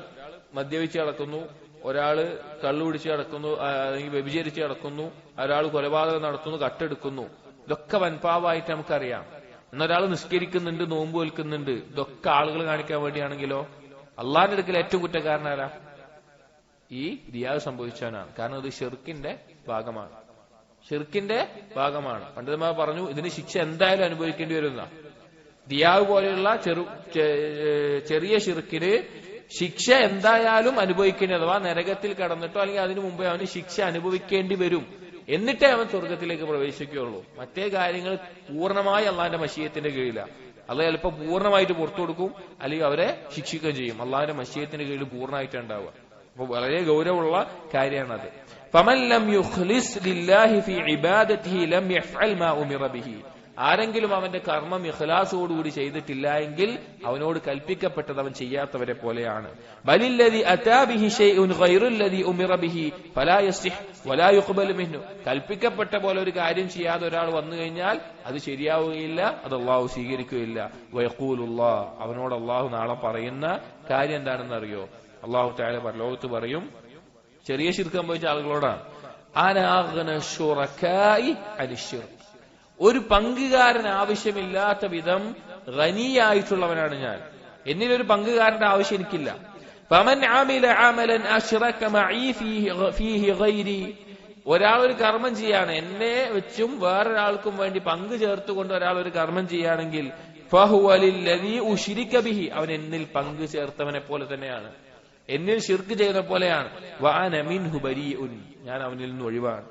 മദ്യപിച്ച് കിടക്കുന്നു, ഒരാള് കള്ളുപിടിച്ച് കിടക്കുന്നു, അല്ലെങ്കിൽ വ്യഭിചരിച്ച് കിടക്കുന്നു, ഒരാൾ കൊലപാതകം നടത്തുന്നു, കട്ടെടുക്കുന്നു. ഇതൊക്കെ വൻപാപമായിട്ട് നമുക്കറിയാം. എന്നൊരാൾ നിസ്കരിക്കുന്നുണ്ട്, നോമ്പ് വെൽക്കുന്നുണ്ട്, ഇതൊക്കെ ആളുകൾ കാണിക്കാൻ വേണ്ടിയാണെങ്കിലോ അള്ളാന്റെ അടുക്കൽ ഏറ്റവും കുറ്റക്കാരനാരാ? ഈ റിയാ സംഭവിച്ചവനാണ്. കാരണം ഇത് ഷിർക്കിന്റെ ഭാഗമാണ്, ഷിർക്കിന്റെ ഭാഗമാണ്. പണ്ഡിതന്മാർ പറഞ്ഞു ഇതിന് ശിക്ഷ എന്തായാലും അനുഭവിക്കേണ്ടി വരുന്ന. റിയാവ് പോലെയുള്ള ചെറിയ ഷിർക്കിന് ശിക്ഷ എന്തായാലും അനുഭവിക്കേണ്ടി, അഥവാ നരകത്തിൽ കടന്നിട്ടോ അല്ലെങ്കിൽ അതിനു മുമ്പേ അവന് ശിക്ഷ അനുഭവിക്കേണ്ടി വരും. എന്നിട്ടേ അവൻ സ്വർഗത്തിലേക്ക് പ്രവേശിക്കുകയുള്ളൂ. മറ്റേ കാര്യങ്ങൾ പൂർണ്ണമായി അള്ളാന്റെ മശീയത്തിന്റെ കീഴിലാണ്. അള്ളാഹ് ചിലപ്പോൾ പൂർണ്ണമായിട്ട് പുറത്തു കൊടുക്കും, അല്ലെങ്കിൽ അവരെ ശിക്ഷിക്കുകയും ചെയ്യും. അള്ളാഹിന്റെ മശീയത്തിന്റെ കീഴിൽ പൂർണ്ണമായിട്ട് ഉണ്ടാവുക. അപ്പൊ വളരെ ഗൗരവമുള്ള കാര്യമാണത്. فمن لم يخلص لله في عبادته لم يفعل ما أمر به, ആരെങ്കിലും അവന്റെ കർമ്മം ഇഖ്ലാസോടുകൂടി ചെയ്തിട്ടില്ല എങ്കിൽ അവനോട് കൽപ്പിക്കപ്പെട്ടത് അവൻ ചെയ്യാത്തവരെ പോലെയാണ്. ബലില്ലദി അതാ ബിഹി ശൈഉൻ ഗൈറുല്ലദി ഉമിറ ബിഹി ഫലാ യസ്ഹിഹ് വലാ യുഖ്ബൽ മിൻഹു, കൽപ്പിക്കപ്പെട്ട പോലെ ഒരു കാര്യം ചെയ്യാതെ ഒരാൾ വന്നു കഴിഞ്ഞാൽ അത് ശരിയാവുകയില്ല, അത് അല്ലാഹു സ്വീകരിക്കുകയില്ല. വയഖൂലുല്ലാഹ്, അവനോട് അല്ലാഹു നാളെ പറയുന്ന കാര്യം എന്താണെന്ന് അറിയോ? അല്ലാഹു തആല പരലോകത്ത് പറയും, ചെറിയ ശിർക്ക് സംഭവിച്ച ആളുകളോടാണ്, ഒരു പങ്കുകാരൻ ആവശ്യമില്ലാത്ത വിധം ഖനിയായിട്ടുള്ളവനാണ് ഞാൻ, എന്നിലൊരു പങ്കുകാരന്റെ ആവശ്യം എനിക്കില്ല. ഒരാൾ ഒരു കർമ്മം ചെയ്യാണ്, എന്നെ വെച്ചും വേറൊരാൾക്കും വേണ്ടി പങ്ക് ചേർത്തുകൊണ്ട് ഒരാൾ ഒരു കർമ്മം ചെയ്യുകയാണെങ്കിൽ അവൻ എന്നിൽ പങ്ക് ചേർത്തവനെ പോലെ തന്നെയാണ്, എന്നിൽ ശിർക്ക് ചെയ്ത പോലെയാണ്. ഞാൻ അവനിൽ നിന്ന് ഒഴിവാണ്,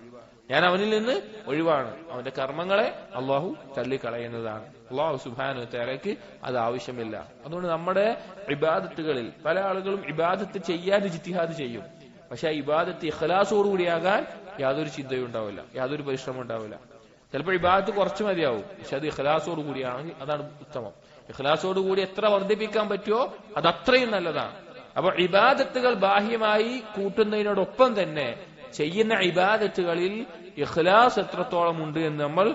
ഞാൻ അവനിൽ നിന്ന് ഒഴിവാണ്. അവന്റെ കർമ്മങ്ങളെ അള്ളാഹു തള്ളിക്കളയുന്നതാണ്. അള്ളാഹു സുബ്ഹാനഹു വ തആലയ്ക്ക് അത് ആവശ്യമില്ല. അതുകൊണ്ട് നമ്മുടെ ഇബാദത്തുകളിൽ പല ആളുകളും ഇബാദത്ത് ചെയ്യാൻ ഇജ്തിഹാദ് ചെയ്യും, പക്ഷെ ആ ഇബാദത്ത് ഇഖ്ലാസോടുകൂടിയാകാൻ യാതൊരു ചിന്തയും ഉണ്ടാവില്ല, യാതൊരു പരിശ്രമം ഉണ്ടാവില്ല. ചിലപ്പോൾ ഇബാദത്ത് കുറച്ച് മതിയാവും, പക്ഷെ അത് ഇഖ്ലാസോടുകൂടിയാണെങ്കിൽ അതാണ് ഉത്തമം. ഇഖ്ലാസോടുകൂടി എത്ര വർദ്ധിപ്പിക്കാൻ പറ്റുമോ അത് അത്രയും നല്ലതാണ്. അപ്പൊ ഇബാദത്തുകൾ ബാഹ്യമായി കൂട്ടുന്നതിനോടൊപ്പം തന്നെ ചെയ്യുന്ന ഇബാദത്തുകളിൽ ഇഖ്ലാസ് എത്രത്തോളം ഉണ്ട് എന്ന് നമ്മൾ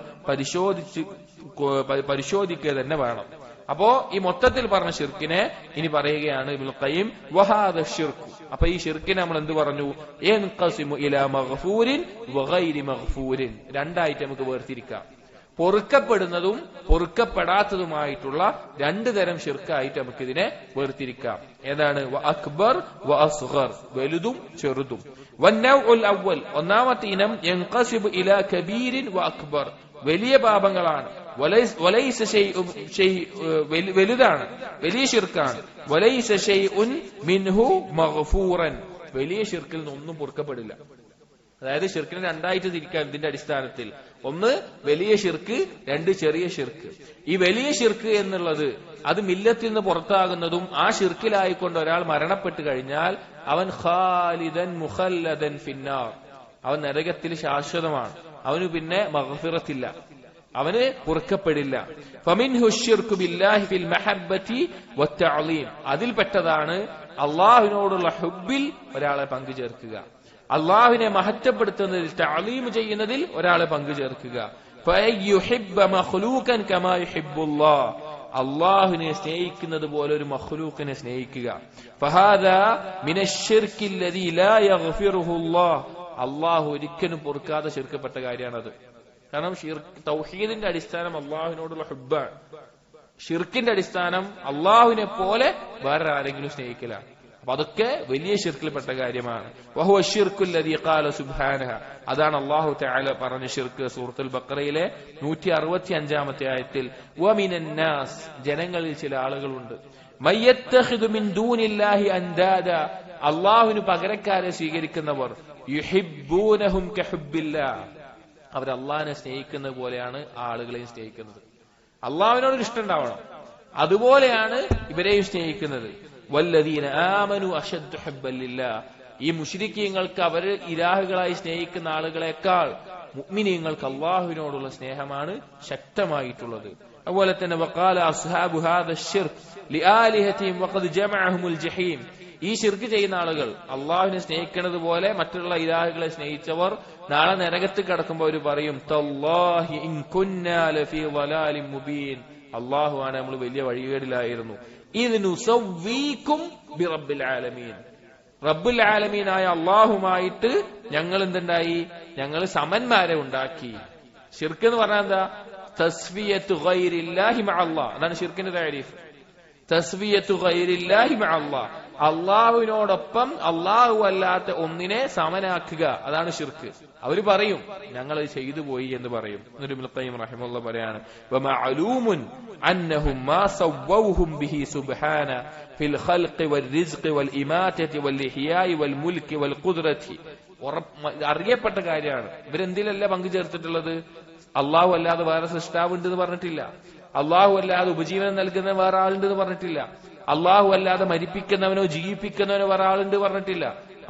പരിശോധിക്കുക തന്നെ വേണം. അപ്പോ ഈ മൊത്തത്തിൽ പറഞ്ഞ ഷിർക്കിനെ ഇനി പറയുകയാണ് ഇബ്നുൽ ഖയ്യിം വഹാദ ഷിർക്ക്. അപ്പൊ ഈ ഷിർക്കിനെ നമ്മൾ എന്ത് പറഞ്ഞു? യൻഖസിമു ഇലാ മഗ്ഫൂരിൻ വഗൈരി മഗ്ഫൂരിൻ, രണ്ടായിട്ട് നമുക്ക് വേർതിരിക്കാം. പൊറുക്കപ്പെടുന്നതും പൊറുക്കപ്പെടാത്തതുമായിട്ടുള്ള രണ്ടു തരം ഷിർക്കായിട്ട് നമുക്ക് ഇതിനെ വേർതിരിക്കാം. ഏതാണ്? വ അക്ബർ വ അസ്ഗർ, വലുതും ചെറുതും. വന്നൗഉൽ അവ്വൽ, ഒന്നാമത്തെ ഇനം യൻഖസിബു ഇലാ കബീരിൻ വ അക്ബർ, വലിയ പാപങ്ങളാണ്. വലൈസ വലുതാണ്, വലിയ ഷിർക്കാണ്. വലൈസ ശൈഉൻ മിൻഹു മഗ്ഫൂറൻ, വലിയ ഷിർക്കിൽ നിന്നൊന്നും പൊറുക്കപ്പെടില്ല. അതായത് ഷിർക്കിനെ രണ്ടായിട്ട് തിരിക്കാം ഇതിന്റെ അടിസ്ഥാനത്തിൽ. ഒന്ന് വലിയ ഷിർക്ക്, രണ്ട് ചെറിയ ഷിർക്ക്. ഈ വലിയ ഷിർക്ക് എന്നുള്ളത് അത് മില്ലത്തിൽ നിന്ന് പുറത്താകുന്നതും ആ ഷിർക്കിലായിക്കൊണ്ട് ഒരാൾ മരണപ്പെട്ടു കഴിഞ്ഞാൽ അവൻ ഖാലിദൻ മുഖല്ലദൻ ഫിന്നാർ, അവൻ നരകത്തിൽ ശാശ്വതമാണ്. അവന് പിന്നെ മഗ്ഫിറത്തില്ല, അവന് പൊറുക്കപ്പെടില്ല. ഫമിൻഹു ശിർക്കു ബില്ലാഹി ഫിൽ മഹബ്ബതി വത്തഅലീം, അതിൽപ്പെട്ടതാണ് അള്ളാഹുവിനോടുള്ള ഹുബ്ബിൽ ഒരാളെ പങ്കു ചേർക്കുക, അള്ളാഹുവിനെ മഹത്വപ്പെടുത്തുന്നതിൽ തഅലീം ചെയ്യുന്നതിൽ ഒരാളെ പങ്കു ചേർക്കുക. ഫയയുഹിബ്ബ മഖ്ലൂഖൻ കമാ യുഹിബ്ബുല്ലാഹ്, അള്ളാഹുവിനെ സ്നേഹിക്കുന്നത് പോലെ ഒരു മഖ്ലൂഖിനെ സ്നേഹിക്കുക. ഫഹാദാ മിനശ്ശിർക്കി അല്ലദീ ലാ യഗ്ഫിറുഹുല്ലാഹ്, അള്ളാഹു ഒരിക്കലും പൊറുക്കാതെ ശിർക്കപ്പെട്ട കാര്യമാണത്. കാരണം തൗഹീദിന്റെ അടിസ്ഥാനം അള്ളാഹുവിനോടുള്ള ഹുബ്ബാണ്. ഷിർക്കിന്റെ അടിസ്ഥാനം അള്ളാഹുവിനെ പോലെ വേറെ ആരെങ്കിലും സ്നേഹിക്കലാണ്. അപ്പൊ അതൊക്കെ വലിയ ഷിർക്കിൽപ്പെട്ട കാര്യമാണ്. വഹുവ ശിർക്കുൽ ലദീ ഖാല സുബ്ഹാനഹു, അതാണ് അല്ലാഹു തആല പറഞ്ഞ ഷിർക്ക് സൂറത്തുൽ ബഖറയിലെ 165-ാമത്തെ ആയത്തിൽ. വമിനൻ നാസ്, ജനങ്ങളിൽ ചില ആളുകളുണ്ട്, മയ്യത്തഖിദു മിൻ ദൂനില്ലാഹി അൻദാദ, അല്ലാഹുവിന് പകരക്കാരെ സ്വീകരിക്കുന്നവർ. യുഹിബ്ബൂനഹും കഹുബ്ബില്ലാഹ്, അവർ അള്ളാഹിനെ സ്നേഹിക്കുന്ന പോലെയാണ് ആളുകളെയും സ്നേഹിക്കുന്നത്. അള്ളാഹുവിനോട് ഇഷ്ടം ഉണ്ടാവണം, അതുപോലെയാണ് ഇവരെയും സ്നേഹിക്കുന്നത്. വല്ലദീന ആമനു അശദ്ദു ഹുബ്ബൻ ലില്ലാഹ്, ഈ മുശ്രിക്കീങ്ങൾക്ക് അവർ ഇലാഹുകളായി സ്നേഹിക്കുന്ന ആളുകളെക്കാൾ മുഅ്മിനീങ്ങൾക്ക് അള്ളാഹുവിനോടുള്ള സ്നേഹമാണ് ശക്തമായിട്ടുള്ളത്. അതുപോലെ തന്നെ വഖാല അസ്ഹാബു ഹാദ ശിർക്ക് ലിആലിഹതിഹിം വഖദ് ജമഅഹുൽ ജഹീം, ഈ ശിർക്ക് ചെയ്യുന്ന ആളുകൾ അള്ളാഹുവിനെ സ്നേഹിക്കുന്നത് പോലെ മറ്റുള്ള ഇലാഹുകളെ സ്നേഹിച്ചവർ നാളെ നരകത്തിൽ കിടക്കുമ്പോൾ അവർ പറയും തല്ലാഹി ഇൻ കുന്നാ ലഫീ ളലാലിൻ മുബീൻ, അള്ളാഹുവാണ് നമ്മൾ വലിയ വഴികേടിലായിരുന്നു. ഇദ് നുസവ്വീകും ബിറബ്ബിൽ ആലമീൻ, റബ്ബുൽ ആലമീനായ അള്ളാഹുമായിട്ട് ഞങ്ങൾ എന്തുണ്ടായി? ഞങ്ങൾ സമന്മാരെ ഉണ്ടാക്കി. ശിർക്ക് എന്ന് പറഞ്ഞാൽ എന്താ? തസ്വിയത്തു ഗൈരില്ലാഹി മഅല്ലാഹ്, അതാണ് ശിർക്കിന്റെ താരീഫ്. തസ്വിയത്തു ഗൈരില്ലാഹി മഅല്ലാഹ്, അള്ളാഹുവിനോടൊപ്പം അള്ളാഹു അല്ലാത്ത ഒന്നിനെ സമനാക്കുക, അതാണ് ശിർക്ക്. അവര് പറയും ഞങ്ങൾ ചെയ്തു പോയി എന്ന് പറയും. എന്നിട്ട് ഇബ്നുൽ ഖയ്യിം റഹിമഹുല്ലാഹ് പറയാണ് വമഅലൂമുൻ അന്നഹും മാ സവ്വഹും ബിഹി സുബ്ഹാന ഫിൽ ഖൽഖി വൽ റിസ്ഖി വൽ ഇമാതതി വൽ ഇഹ്യായി വൽ മുൽക്കി വൽ ഖുദ്റതി, അറിയപ്പെട്ട കാര്യമാണ്. ഇവരെന്തിലല്ല പങ്കു ചേർത്തിട്ടുള്ളത്? അള്ളാഹു അല്ലാതെ വേറെ സൃഷ്ടാവ് ഉണ്ട് എന്ന് പറഞ്ഞിട്ടില്ല, അള്ളാഹു അല്ലാതെ ഉപജീവനം നൽകുന്ന വേറെ ആളുണ്ട് എന്ന് പറഞ്ഞിട്ടില്ല, അള്ളാഹു അല്ലാതെ മരിപ്പിക്കുന്നവനോ ജീവിപ്പിക്കുന്നവനോ വേറെ ആളുണ്ട് പറഞ്ഞിട്ടില്ല,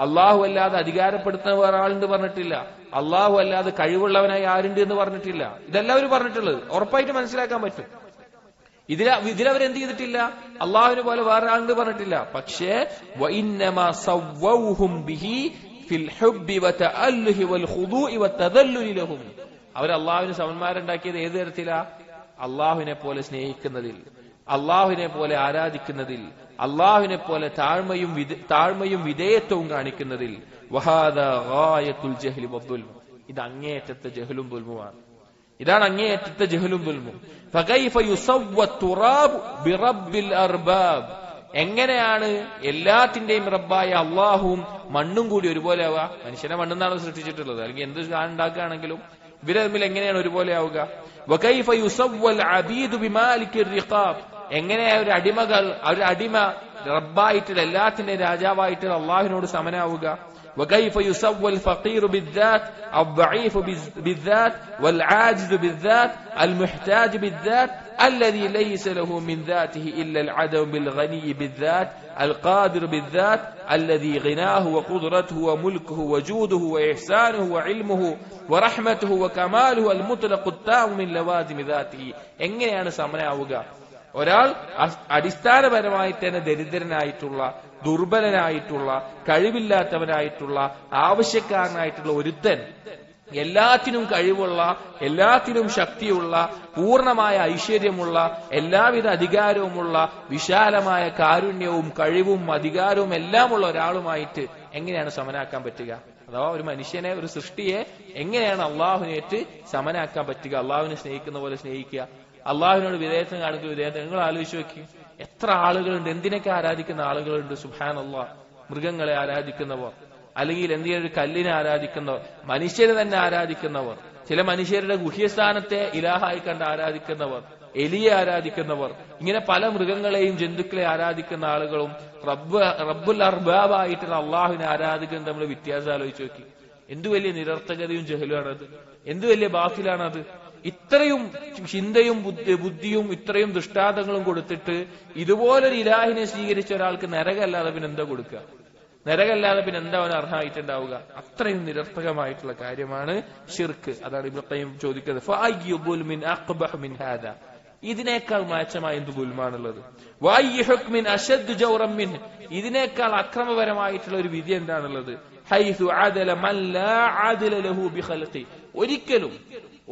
അള്ളാഹു അല്ലാതെ അധികാരപ്പെടുത്തുന്ന വേറെ ആളുണ്ട് പറഞ്ഞിട്ടില്ല, അള്ളാഹു അല്ലാതെ കഴിവുള്ളവനായി ആരുണ്ട് എന്ന് പറഞ്ഞിട്ടില്ല. ഇതെല്ലാവരും പറഞ്ഞിട്ടുള്ളത് ഉറപ്പായിട്ട് മനസ്സിലാക്കാൻ പറ്റും. ഇതിലവരെന്ത് ചെയ്തിട്ടില്ല? അള്ളാഹുവിനെ പോലെ വേറെ ആളുണ്ട് പറഞ്ഞിട്ടില്ല. പക്ഷേ വഇന്നമാ സവ്വഹും ബിഹി ഫിൽ ഹുബ്ബി വതഅല്ലുഹി വൽ ഖുദൂഇ വതദല്ലുലി ലഹും, അവർ അള്ളാഹുവിന് സമന്മാരുണ്ടാക്കിയത് ഏത് തരത്തിലാ? അള്ളാഹുവിനെ പോലെ സ്നേഹിക്കുന്നതിൽ, അള്ളാഹുവിനെ പോലെ ആരാധിക്കുന്നതിൽ, അള്ളാഹുവിനെ പോലെ താഴ്മയും വിധേയത്വവും കാണിക്കുന്നതിൽ. വഹാദാ ഗായത്തുൽ ജഹ്ലി വദ്ദുൽം, ഇത് അങ്ങേയറ്റത്തെ ജഹലും ദുൽമുമാണ്. ഇതാണ് അങ്ങേയറ്റത്തെ ജഹലും ദുൽമും. ഫകൈഫ യുസവ്വ തുറാബ് ബിറബ്ബിൽ അർബാബ്, എങ്ങനെയാണ് എല്ലാത്തിന്റെയും റബ്ബായ അള്ളാഹുവും മണ്ണും കൂടി ഒരുപോലെ ആവുക? മനുഷ്യനെ മണ്ണെന്നാണ് സൃഷ്ടിച്ചിട്ടുള്ളത്, അല്ലെങ്കിൽ എന്ത് ഉണ്ടാക്കുകയാണെങ്കിലും ഇവരെ തമ്മിൽ എങ്ങനെയാണ് ഒരുപോലെ ആവുക? വകൈഫ യുസവ്വൽ അബീദു ബിമാലിക്കിർ റിഖാബ്, എങ്ങനെയാ ഒരു അടിമ റബ്ബായിട്ടുള്ള എല്ലാത്തിന്റെയും രാജാവായിട്ടുള്ള അള്ളാഹുവിനോട് സമനാവുക? وكيف يسوى الفقير بالذات الضعيف بالذات والعاجز بالذات المحتاج بالذات الذي ليس له من ذاته إلا العدم بالغني بالذات القادر بالذات الذي غناه وقدرته وملكه وجوده وإحسانه وعلمه ورحمته وكماله المطلق التام من لوازم ذاته. എങ്ങനെയാണ് സമനാവുക? ഒരാൾ അടിസ്ഥാനപരമായി തന്നെ ദരിദ്രനായിട്ടുള്ള, ദുർബലനായിട്ടുള്ള, കഴിവില്ലാത്തവനായിട്ടുള്ള, ആവശ്യക്കാരനായിട്ടുള്ള ഒരുത്തൻ എല്ലാത്തിനും കഴിവുള്ള, എല്ലാത്തിനും ശക്തിയുള്ള, പൂർണ്ണമായ ഐശ്വര്യമുള്ള, എല്ലാവിധ അധികാരവുമുള്ള, വിശാലമായ കാരുണ്യവും കഴിവും അധികാരവും എല്ലാമുള്ള ഒരാളുമായിട്ട് എങ്ങനെയാണ് സമനാക്കാൻ പറ്റുക? അഥവാ ഒരു മനുഷ്യനെ, ഒരു സൃഷ്ടിയെ എങ്ങനെയാണ് അള്ളാഹുനേറ്റ് സമനാക്കാൻ പറ്റുക? അള്ളാഹുവിനെ സ്നേഹിക്കുന്ന പോലെ സ്നേഹിക്കുക, അള്ളാഹുവിനോട് വിധേയത്വം കാണിക്കുന്ന വിധേയത്വം. നിങ്ങൾ ആലോചിച്ച് നോക്കി, എത്ര ആളുകളുണ്ട്, എന്തിനൊക്കെ ആരാധിക്കുന്ന ആളുകളുണ്ട്. സുബ്ഹാനല്ലാഹ്, മൃഗങ്ങളെ ആരാധിക്കുന്നവർ, അല്ലെങ്കിൽ എന്തെങ്കിലും ഒരു കല്ലിനെ ആരാധിക്കുന്നവർ, മനുഷ്യരെ തന്നെ ആരാധിക്കുന്നവർ, ചില മനുഷ്യരുടെ ഗുഹ്യസ്ഥാനത്തെ ഇലാഹായി കണ്ട് ആരാധിക്കുന്നവർ, എലിയെ ആരാധിക്കുന്നവർ, ഇങ്ങനെ പല മൃഗങ്ങളെയും ജന്തുക്കളെ ആരാധിക്കുന്ന ആളുകളും റബ്ബുൽ അർബാബായിട്ടുള്ള അള്ളാഹുവിനെ ആരാധിക്കുന്നത് നമ്മൾ വ്യത്യാസം ആലോചിച്ച് നോക്കി. എന്തു വലിയ നിരർത്ഥകതയും ജഹലുമാണത്, എന്തു വലിയ ബാത്തിലാണത്. ഇത്രയും ചിന്തയും ബുദ്ധിയും ഇത്രയും ദൃഷ്ടാന്തങ്ങളും കൊടുത്തിട്ട് ഇതുപോലൊരു ഇലാഹിനെ സ്വീകരിച്ച ഒരാൾക്ക് നരകല്ലാതെ പിന്നെ എന്താ കൊടുക്കുക? നരകല്ലാതെ പിന്നെ എന്താ അവൻ അർഹമായിട്ടുണ്ടാവുക? അത്രയും നിരർത്ഥകമായിട്ടുള്ള കാര്യമാണ് ശിർക്ക്. അതാണ് ഇബ്നു ഖയ്യിം ചോദിക്കുന്നത്, ഫഅയ്യു ദുൽമിൻ അഖ്ബഹ മിൻ ഹാദാ, ഇതിനേക്കാൾ മാറ്റമായ എന്ത് ഗുൽമാണുള്ളത്? വഅയ്യു ഹുക്മിൻ അശദ്ദു ജൗറൻ മിൻ, ഇതിനേക്കാൾ അക്രമപരമായിട്ടുള്ള ഒരു വിധി എന്താണുള്ളത്? ഹൈസു അദല മൻ ലാ അദല ലഹു ബിഖൽഖി,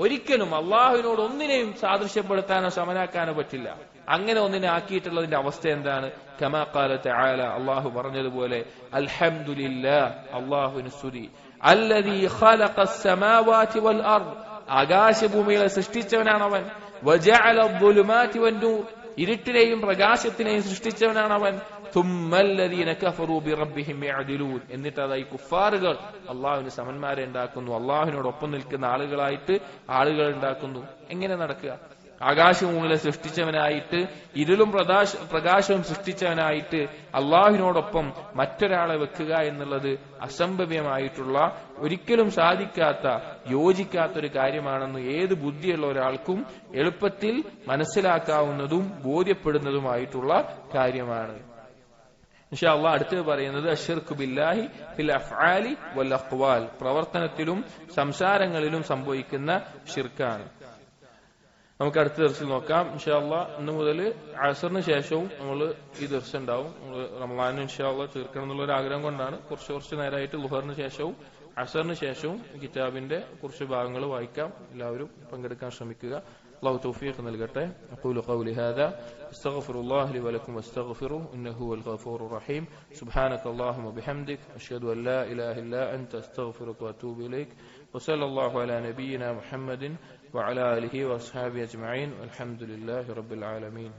ഒരിക്കലും അള്ളാഹുവിനോട് ഒന്നിനെയും സാദൃശ്യപ്പെടുത്താനോ സമനാക്കാനോ പറ്റില്ല. അങ്ങനെ ഒന്നിനെ ആക്കിയിട്ടുള്ളതിന്റെ അവസ്ഥ എന്താണ്? കമാ ഖാല തആല, അള്ളാഹു പറഞ്ഞതുപോലെ, അൽഹംദുലില്ലാഹ്, അള്ളാഹുവിന് സ്തുതി, അല്ലദീ ഖലഖസ് സമാവാതി വൽ അർദ്, ആകാശഭൂമികളെ സൃഷ്ടിച്ചവനാണ് അവൻ, വജഅല അദ്ദുലുമാതി വന്നൂർ, ഇരുട്ടിനെയും പ്രകാശത്തിനെയും സൃഷ്ടിച്ചവനാണ് അവൻ, തുമ്മല്ലദീന കഫറൂ ബിറബ്ബിഹിം യഅദിലൂൻ, എന്നിട്ട് അതായി കുഫാറുകൾ അള്ളാഹുവിന് സമന്മാരെ ഉണ്ടാക്കുന്നു, അള്ളാഹുവിനോടൊപ്പം നിൽക്കുന്ന ആളുകളായിട്ട് ആളുകൾ ഉണ്ടാക്കുന്നു. എങ്ങനെ നടക്കുക? ആകാശഭൂമികളെ സൃഷ്ടിച്ചവനായിട്ട്, ഇരുളും പ്രകാശവും സൃഷ്ടിച്ചവനായിട്ട് അള്ളാഹുവിനോടൊപ്പം മറ്റൊരാളെ വെക്കുക എന്നുള്ളത് അസംഭവ്യമായിട്ടുള്ള, ഒരിക്കലും സാധിക്കാത്ത, യോജിക്കാത്തൊരു കാര്യമാണെന്ന് ഏത് ബുദ്ധിയുള്ള ഒരാൾക്കും എളുപ്പത്തിൽ മനസ്സിലാക്കാവുന്നതും ബോധ്യപ്പെടുന്നതുമായിട്ടുള്ള കാര്യമാണ്. ഇൻഷാ അല്ലാഹ് അടുത്ത് പറയുന്നത് അശ്ശിർക്കു ബില്ലാഹി ഫിൽ അഫ്ആലി വൽ അഖ്വാൽ, പ്രവർത്തനത്തിലും സംസാരങ്ങളിലും സംഭവിക്കുന്ന ഷിർക്കാണ്. നമുക്ക് അടുത്ത ദർസിൽ നോക്കാം ഇൻഷാ അല്ലാഹ്. ഇന്ന് മുതൽ അസറിന് ശേഷവും നമ്മൾ ഈ ദർസ് ഉണ്ടാവും. റമളാനിന് ഇൻഷാ അല്ലാഹ് തീർക്കണം എന്നുള്ള ഒരു ആഗ്രഹം കൊണ്ടാണ് കുറച്ച് നേരമായിട്ട് ളുഹറിന് ശേഷവും അസറിന് ശേഷവും കിതാബിന്റെ കുറച്ച് ഭാഗങ്ങൾ വായിക്കാം. എല്ലാവരും പങ്കെടുക്കാൻ ശ്രമിക്കുക. അല്ലാഹു തൗഫീഖ് നൽകട്ടെ. അഖൂലു ഖൗലി ഹാദാ അസ്തഗ്ഫിറുല്ലാഹ ലി വലക്കും വസ്തഗ്ഫിറുഹു ഇന്നഹു ഹുവൽ ഗഫൂറുർ റഹീം. സുബ്ഹാനകല്ലാഹുമ്മ ബിഹംദിക അഷ്ഹദു അൻ ലാ ഇലാഹ ഇല്ലാ അൻത അസ്തഗ്ഫിറുക വഅതൂബു ഇലൈക്. വസല്ലല്ലാഹു അലാ നബിയിനാ മുഹമ്മദിൻ വഅലാ ആലിഹി വഅസ്ഹാബിഹി അജ്മഈൻ. വൽഹംദുലില്ലാഹി റബ്ബിൽ ആലമീൻ.